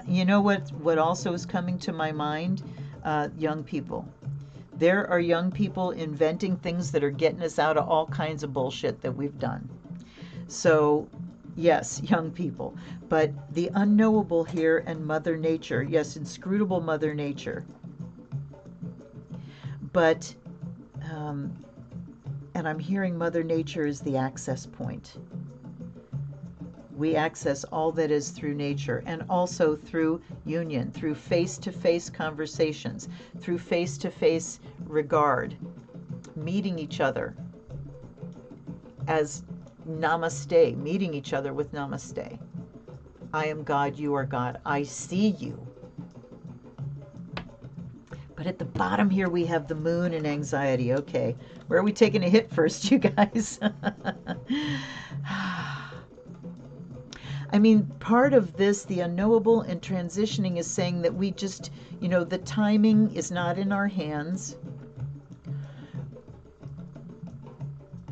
you know what also is coming to my mind? Young people. There are young people inventing things that are getting us out of all kinds of bullshit that we've done. So, yes, young people. But the unknowable here and Mother Nature, yes, inscrutable Mother Nature. But, and I'm hearing Mother Nature is the access point. We access all that is through nature, and also through union, through face-to-face conversations, through face-to-face regard, meeting each other as namaste, meeting each other with namaste. I am God, you are God. I see you. But at the bottom here, we have the moon and anxiety. Okay, where are we taking a hit first, you guys? I mean, part of this, the unknowable and transitioning, is saying that we just, the timing is not in our hands.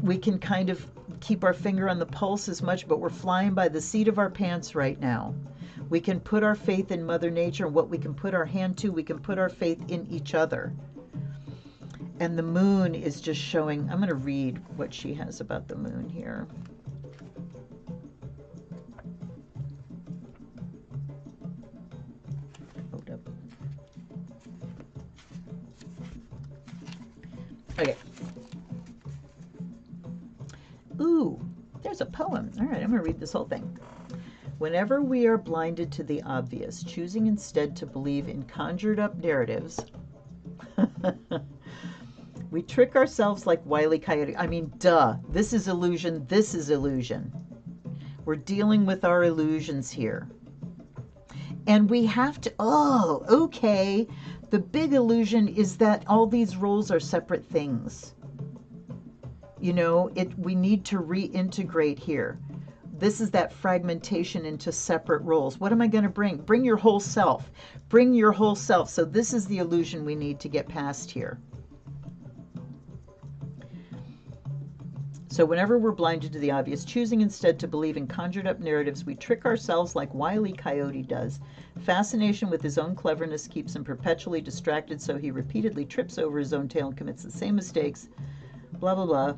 We can kind of keep our finger on the pulse as much, but we're flying by the seat of our pants right now. We can put our faith in Mother Nature, and what we can put our hand to, we can put our faith in each other. And the moon is just showing, I'm going to read what she has about the moon here. Okay. Ooh, there's a poem. All right, I'm going to read this whole thing. Whenever we are blinded to the obvious, choosing instead to believe in conjured up narratives, we trick ourselves like Wile E. Coyote. I mean, duh. This is illusion. This is illusion. We're dealing with our illusions here. And we have to, okay. The big illusion is that all these roles are separate things. We need to reintegrate here. This is that fragmentation into separate roles. What am I going to bring? Bring your whole self. Bring your whole self. So this is the illusion we need to get past here. So whenever we're blinded to the obvious, choosing instead to believe in conjured up narratives, we trick ourselves like Wile E. Coyote does. Fascination with his own cleverness keeps him perpetually distracted, so he repeatedly trips over his own tail and commits the same mistakes. Blah, blah, blah.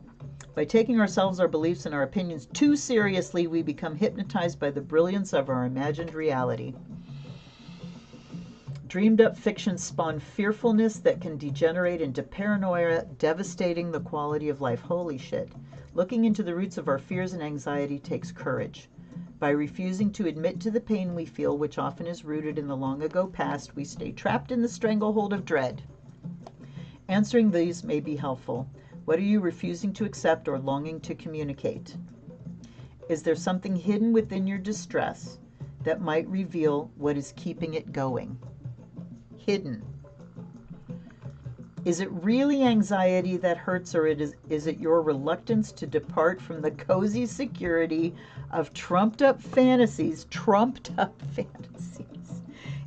By taking ourselves, our beliefs, and our opinions too seriously, we become hypnotized by the brilliance of our imagined reality. Dreamed up fictions spawn fearfulness that can degenerate into paranoia, devastating the quality of life. Holy shit. Looking into the roots of our fears and anxiety takes courage. By refusing to admit to the pain we feel, which often is rooted in the long ago past, we stay trapped in the stranglehold of dread. Answering these may be helpful. What are you refusing to accept or longing to communicate? Is there something hidden within your distress that might reveal what is keeping it going? Hidden. Is it really anxiety that hurts, or is it your reluctance to depart from the cozy security of trumped up fantasies,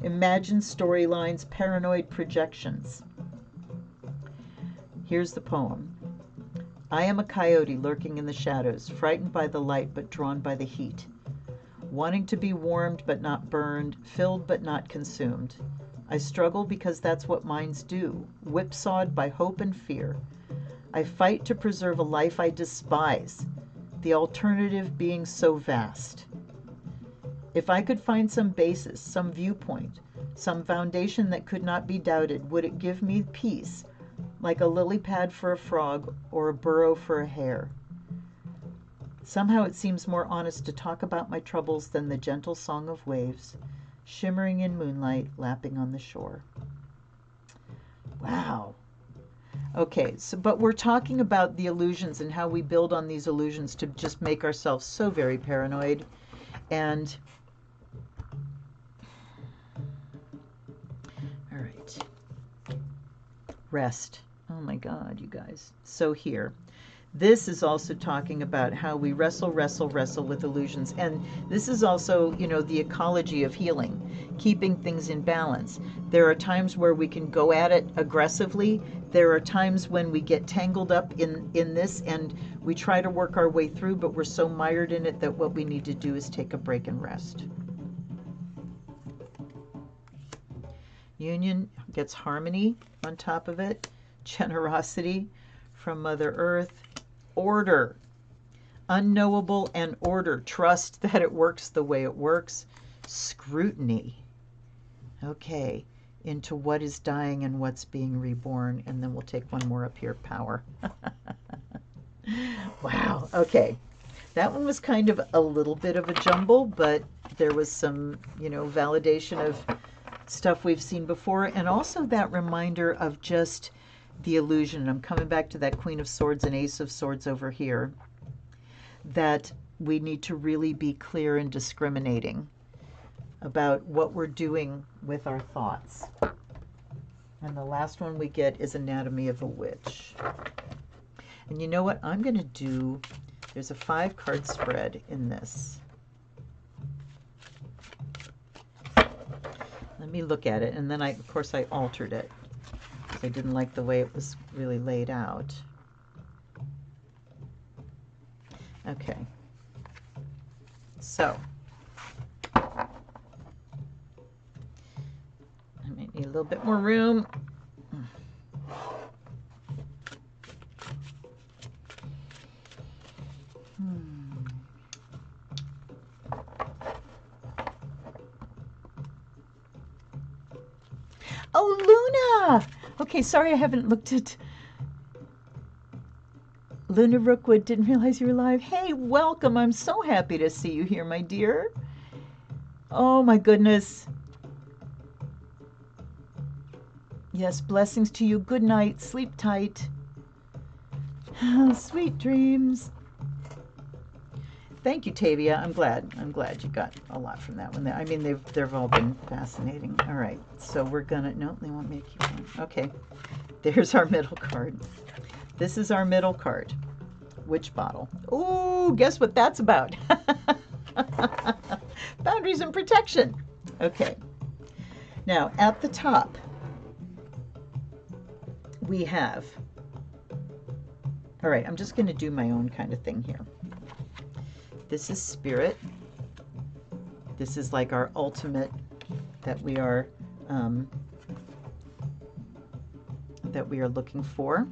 imagined storylines, paranoid projections? Here's the poem. I am a coyote lurking in the shadows, frightened by the light but drawn by the heat, wanting to be warmed but not burned, filled but not consumed. I struggle because that's what minds do, whipsawed by hope and fear. I fight to preserve a life I despise, the alternative being so vast. If I could find some basis, some viewpoint, some foundation that could not be doubted, would it give me peace, like a lily pad for a frog or a burrow for a hare? Somehow it seems more honest to talk about my troubles than the gentle song of waves, shimmering in moonlight, lapping on the shore. Wow. Okay, but we're talking about the illusions and how we build on these illusions to just make ourselves so very paranoid. And all right. Rest. Oh my God, you guys. So here. This is also talking about how we wrestle with illusions. And this is also, you know, the ecology of healing, keeping things in balance. There are times where we can go at it aggressively. There are times when we get tangled up in this and we try to work our way through, but we're so mired in it that what we need to do is take a break and rest. Union gets harmony on top of it, generosity from Mother Earth, order, unknowable and order, trust that it works the way it works, scrutiny, okay, into what is dying and what's being reborn, and then we'll take one more up here, power. Wow, okay. That one was kind of a little bit of a jumble, but there was some, you know, validation of stuff we've seen before, and also that reminder of just the illusion. I'm coming back to that Queen of Swords and Ace of Swords over here, that we need to really be clear and discriminating about what we're doing with our thoughts. And the last one we get is Anatomy of a Witch. And you know what? I'm going to do, there's a 5-card spread in this. Let me look at it, and then of course I altered it because I didn't like the way it was really laid out. Okay, so I might need a little bit more room. Oh, Luna! Okay, sorry I haven't looked at Luna Rookwood. Didn't realize you were live. Hey, welcome. I'm so happy to see you here, my dear. Oh, my goodness. Yes, blessings to you. Good night. Sleep tight. Sweet dreams. Thank you, Tavia. I'm glad you got a lot from that one. I mean, they've all been fascinating. All right, so we're gonna, no, they want me to keep going. Okay, there's our middle card. This is our middle card, Witch Bottle. Ooh, guess what that's about? Boundaries and protection. Okay, now at the top, we have, all right, I'm just gonna do my own kind of thing here. This is spirit. This is like our ultimate that we are looking for.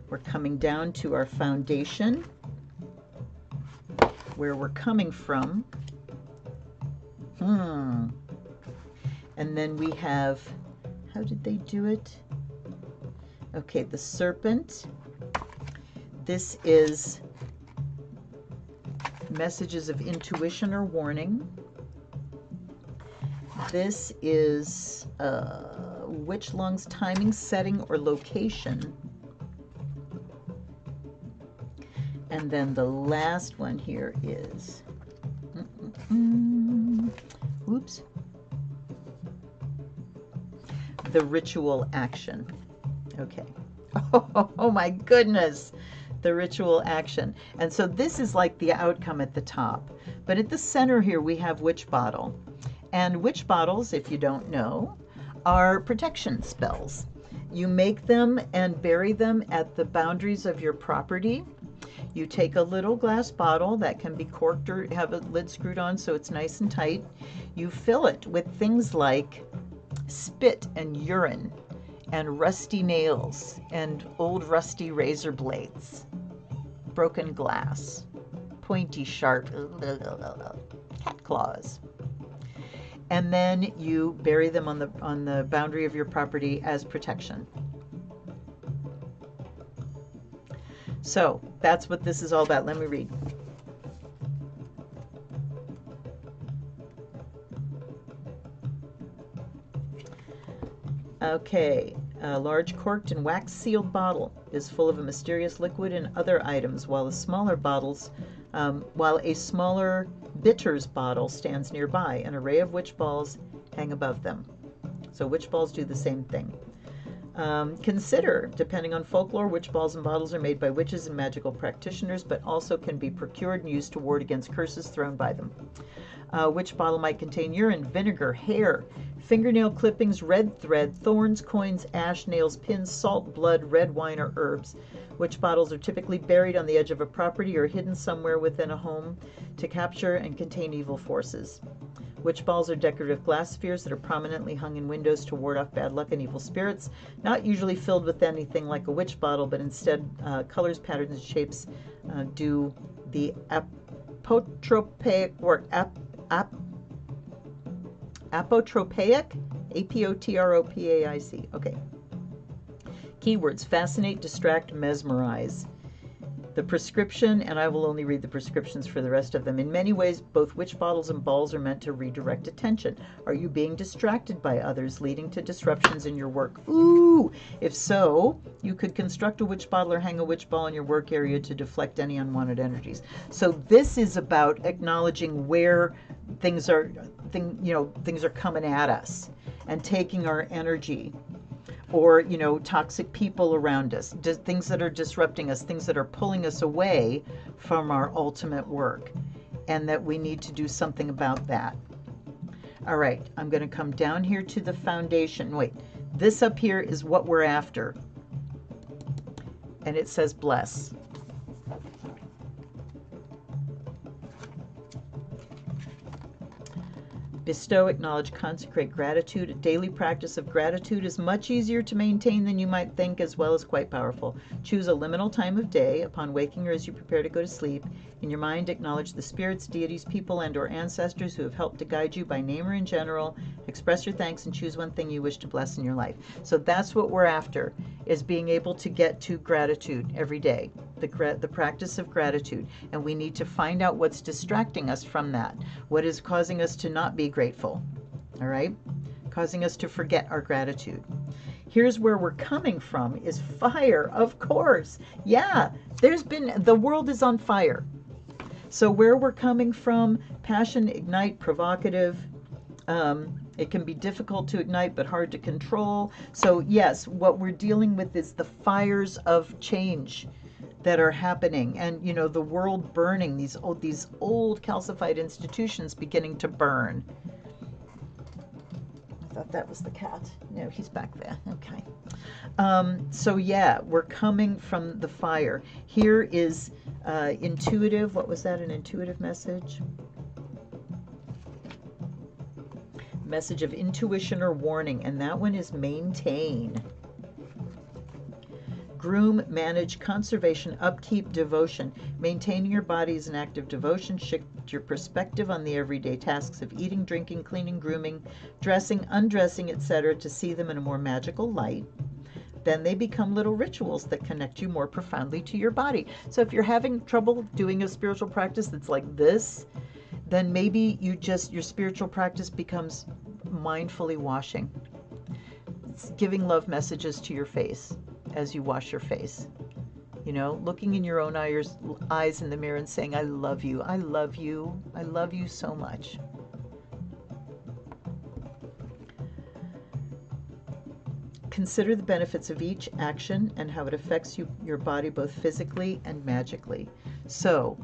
We're coming down to our foundation, where we're coming from. And then we have, how did they do it? Okay, the serpent. This is messages of intuition or warning. This is witch lungs, timing, setting, or location. And then the last one here is, oops, the ritual action. Okay. Oh my goodness. The ritual action. And so this is like the outcome at the top. But at the center here we have Witch Bottle. And witch bottles, if you don't know, are protection spells. You make them and bury them at the boundaries of your property. You take a little glass bottle that can be corked or have a lid screwed on so it's nice and tight. You fill it with things like spit and urine and rusty nails and old rusty razor blades, broken glass, pointy sharp cat claws. And then you bury them on the boundary of your property as protection. So that's what this is all about. Let me read. Okay, a large corked and wax sealed bottle is full of a mysterious liquid and other items, while a smaller bitters bottle stands nearby. An array of witch balls hang above them. So witch balls do the same thing. Consider, depending on folklore, witch balls and bottles are made by witches and magical practitioners, but also can be procured and used to ward against curses thrown by them. Witch bottle might contain urine, vinegar, hair, fingernail clippings, red thread, thorns, coins, ash, nails, pins, salt, blood, red wine, or herbs. Witch bottles are typically buried on the edge of a property or hidden somewhere within a home to capture and contain evil forces. Witch balls are decorative glass spheres that are prominently hung in windows to ward off bad luck and evil spirits, not usually filled with anything like a witch bottle, but instead colors, patterns, and shapes do the apotropaic work. Apotropaic? A-P-O-T-R-O-P-A-I-C. Okay. Keywords: fascinate, distract, mesmerize. The prescription, and I will only read the prescriptions for the rest of them. In many ways, both witch bottles and balls are meant to redirect attention. Are you being distracted by others, leading to disruptions in your work? Ooh! If so, you could construct a witch bottle or hang a witch ball in your work area to deflect any unwanted energies. So this is about acknowledging where things are coming at us and taking our energy, or toxic people around us, things that are disrupting us, things that are pulling us away from our ultimate work, and that we need to do something about that. All right, I'm going to come down here to the foundation. Wait, this up here is what we're after, and it says bless. Bestow, acknowledge, consecrate gratitude. A daily practice of gratitude is much easier to maintain than you might think, as well as quite powerful. Choose a liminal time of day upon waking or as you prepare to go to sleep. In your mind, acknowledge the spirits, deities, people, and or ancestors who have helped to guide you by name or in general. Express your thanks and choose one thing you wish to bless in your life. So that's what we're after, is being able to get to gratitude every day, the practice of gratitude. And we need to find out what's distracting us from that, what is causing us to not be grateful, all right? Causing us to forget our gratitude. Here's where we're coming from, is fire, of course. Yeah, the world is on fire. So where we're coming from, passion, ignite, provocative. It can be difficult to ignite, but hard to control. So yes, what we're dealing with is the fires of change that are happening, and the world burning, these old calcified institutions beginning to burn. I thought that was the cat. No, he's back there. Okay. So yeah, we're coming from the fire. Here is intuitive. What was that? An intuitive message? Message of intuition or warning, and that one is maintain. Groom, manage, conservation, upkeep, devotion. Maintaining your body is an act of devotion. Shift your perspective on the everyday tasks of eating, drinking, cleaning, grooming, dressing, undressing, etc. to see them in a more magical light. Then they become little rituals that connect you more profoundly to your body. So if you're having trouble doing a spiritual practice that's like this, then maybe your spiritual practice becomes mindfully washing. It's giving love messages to your face as you wash your face. Looking in your own eyes in the mirror and saying, I love you, I love you, I love you so much. Consider the benefits of each action and how it affects your body both physically and magically. So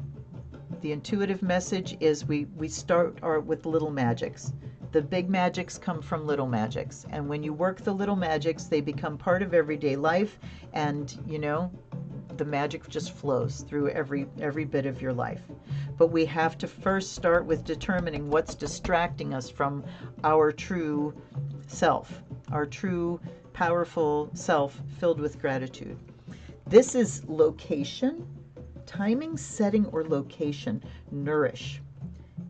the intuitive message is we start with little magics. The big magics come from little magics, and when you work the little magics, they become part of everyday life, and the magic just flows through every bit of your life. But we have to first start with determining what's distracting us from our true self, our true powerful self filled with gratitude. This is location, timing, setting, or location. Nourish.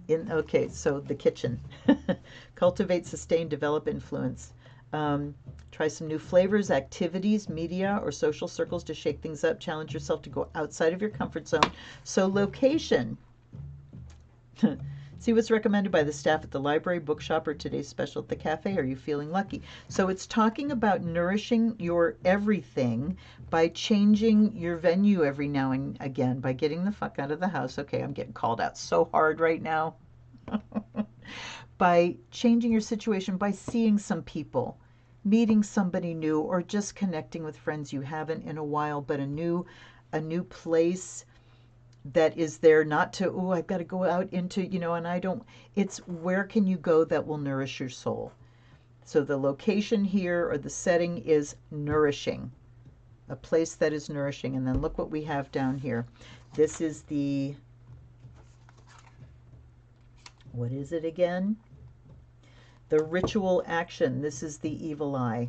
Okay, so the kitchen. Cultivate, sustain, develop influence. Try some new flavors, activities, media, or social circles to shake things up. Challenge yourself to go outside of your comfort zone. So location. See what's recommended by the staff at the library, bookshop, or today's special at the cafe. Are you feeling lucky? So it's talking about nourishing your everything by changing your venue every now and again, by getting the fuck out of the house. Okay, I'm getting called out so hard right now. By changing your situation, by seeing some people, meeting somebody new, or just connecting with friends you haven't in a while, but a new place that is there, not to, oh, I've got to go out into, and I don't, it's where can you go that will nourish your soul. So the location here, or the setting, is nourishing, a place that is nourishing. And then look what we have down here. This is the, what is it again? The ritual action. This is the evil eye.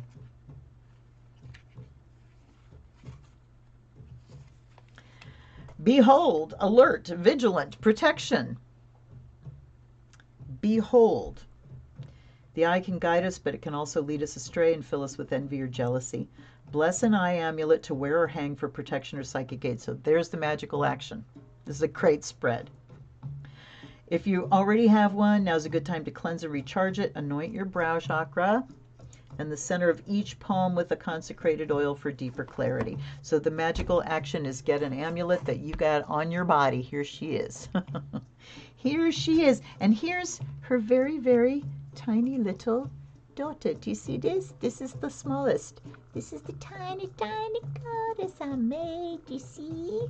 Behold, alert, vigilant, protection. Behold. The eye can guide us, but it can also lead us astray and fill us with envy or jealousy. Bless an eye amulet to wear or hang for protection or psychic aid. So there's the magical action. This is a great spread. If you already have one, now's a good time to cleanse and recharge it. Anoint your brow chakra and the center of each palm with a consecrated oil for deeper clarity. So the magical action is get an amulet that you got on your body. Here she is. Here she is. And here's her very, very tiny little daughter. Do you see this? This is the smallest. This is the tiny, tiny goddess I made. Do you see?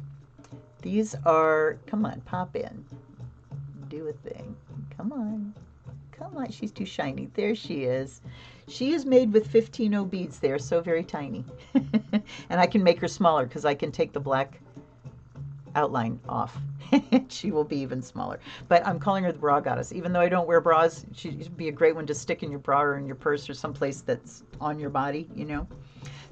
These are, come on, pop in. Do a thing. Come on. Come on. She's too shiny. There she is. She is made with 15 beads. They are so very tiny. And I can make her smaller because I can take the black outline off. She will be even smaller. But I'm calling her the bra goddess. Even though I don't wear bras, she'd be a great one to stick in your bra or in your purse or someplace that's on your body,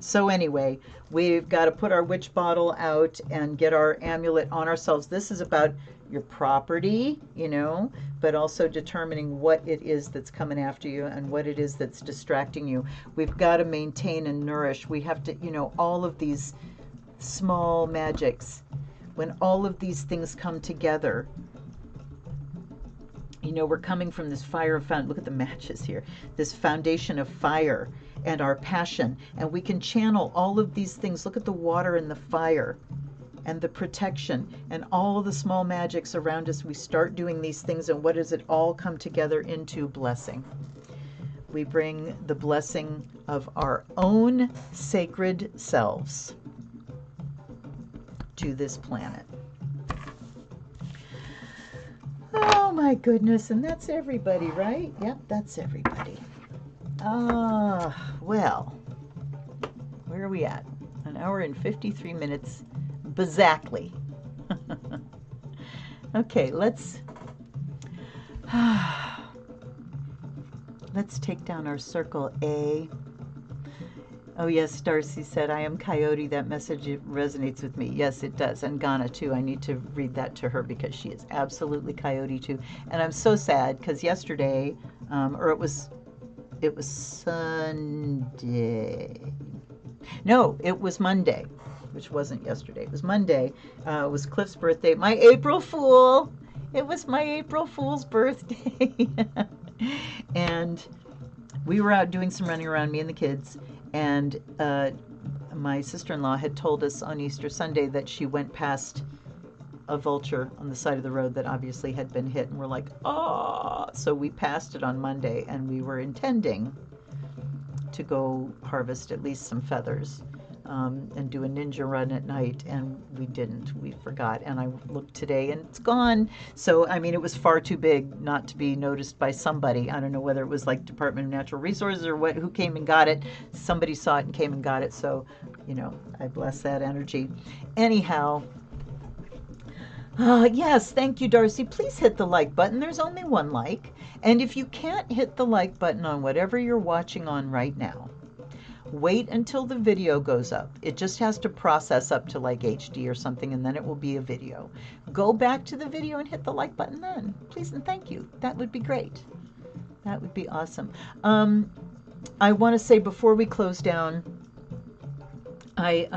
So anyway, we've got to put our witch bottle out and get our amulet on ourselves. This is about your property, but also determining what it is that's coming after you and what it is that's distracting you. We've got to maintain and nourish. We have to, all of these small magics, when all of these things come together, we're coming from this fire of look at the matches here, this foundation of fire and our passion, and we can channel all of these things. Look at the water and the fire and the protection and all of the small magics around us. We start doing these things, and what does it all come together into? Blessing. We bring the blessing of our own sacred selves to this planet. Oh my goodness, and that's everybody, right? Yep, that's everybody. Well, where are we at? An hour and 53 minutes, exactly. Okay, let's take down our circle A. Oh yes, Darcy said, I am Coyote. That message resonates with me. Yes, it does. And Ghana too. I need to read that to her because she is absolutely Coyote too. And I'm so sad because yesterday, or it was Sunday. No, it was Monday, which wasn't yesterday. It was Monday. It was Cliff's birthday. My April Fool. It was my April Fool's birthday. And we were out doing some running around, me and the kids. And my sister-in-law had told us on Easter Sunday that she went past a vulture on the side of the road that obviously had been hit. And we're like, oh! So we passed it on Monday, and we were intending to go harvest at least some feathers and do a ninja run at night, and we didn't. We forgot, and I looked today, and it's gone. So, I mean, it was far too big not to be noticed by somebody. I don't know whether it was like Department of Natural Resources or what, who came and got it. Somebody saw it and came and got it, so, I bless that energy. Anyhow, yes, thank you, Darcy. Please hit the like button. There's only one like. And if you can't hit the like button on whatever you're watching on right now, wait until the video goes up. It just has to process up to like HD or something, and then it will be a video. Go back to the video and hit the like button then. Please and thank you. That would be great. That would be awesome. I want to say before we close down, I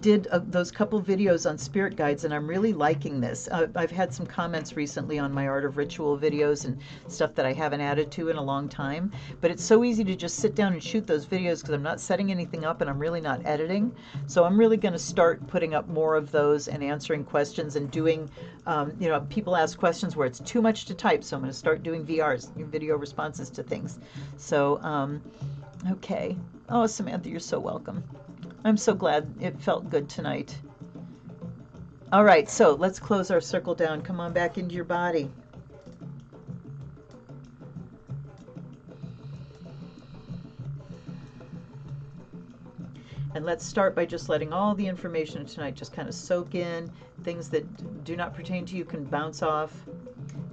did those couple videos on spirit guides, and I'm really liking this. I've had some comments recently on my Art of Ritual videos and stuff that I haven't added to in a long time, but it's so easy to just sit down and shoot those videos because I'm not setting anything up and I'm really not editing. So I'm really going to start putting up more of those and answering questions and doing, people ask questions where it's too much to type, so I'm going to start doing VRs, video responses to things. So Okay. Oh, Samantha, you're so welcome. I'm so glad it felt good tonight. All right, so let's close our circle down. Come on back into your body. And let's start by just letting all the information tonight just kind of soak in. Things that do not pertain to you can bounce off.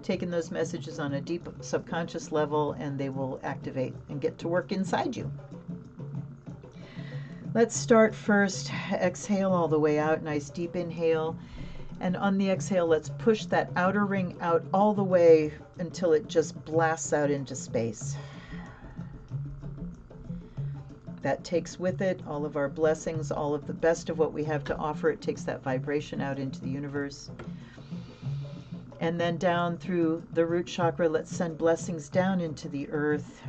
Taking those messages on a deep subconscious level, and they will activate and get to work inside you. Let's start first. Exhale all the way out. Nice deep inhale. And on the exhale, let's push that outer ring out all the way until it just blasts out into space. That takes with it all of our blessings, all of the best of what we have to offer. It takes that vibration out into the universe. And then down through the root chakra, let's send blessings down into the earth.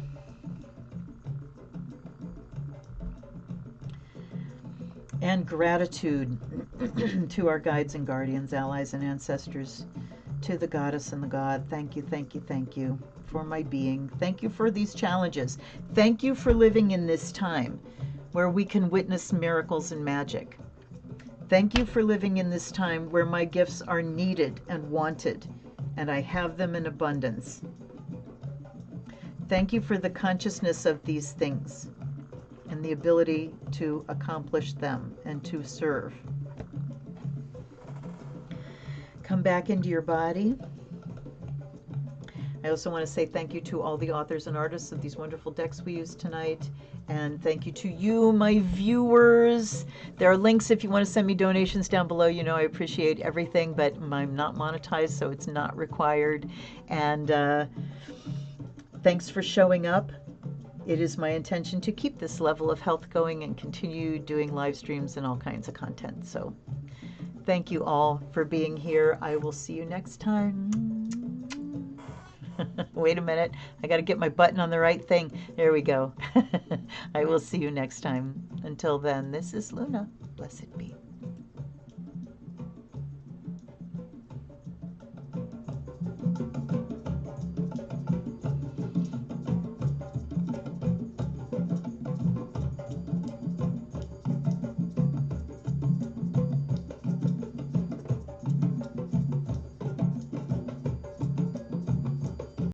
And gratitude to our guides and guardians, allies and ancestors, to the goddess and the god. Thank you, thank you, thank you for my being. Thank you for these challenges. Thank you for living in this time where we can witness miracles and magic. Thank you for living in this time where my gifts are needed and wanted, and I have them in abundance. Thank you for the consciousness of these things and the ability to accomplish them and to serve. Come back into your body. I also want to say thank you to all the authors and artists of these wonderful decks we used tonight. And thank you to you, my viewers. There are links if you want to send me donations down below. You know I appreciate everything, but I'm not monetized, so it's not required. And thanks for showing up. It is my intention to keep this level of health going and continue doing live streams and all kinds of content. So thank you all for being here. I will see you next time. Wait a minute. I got to get my button on the right thing. There we go. I will see you next time. Until then, this is Luna. Blessed be.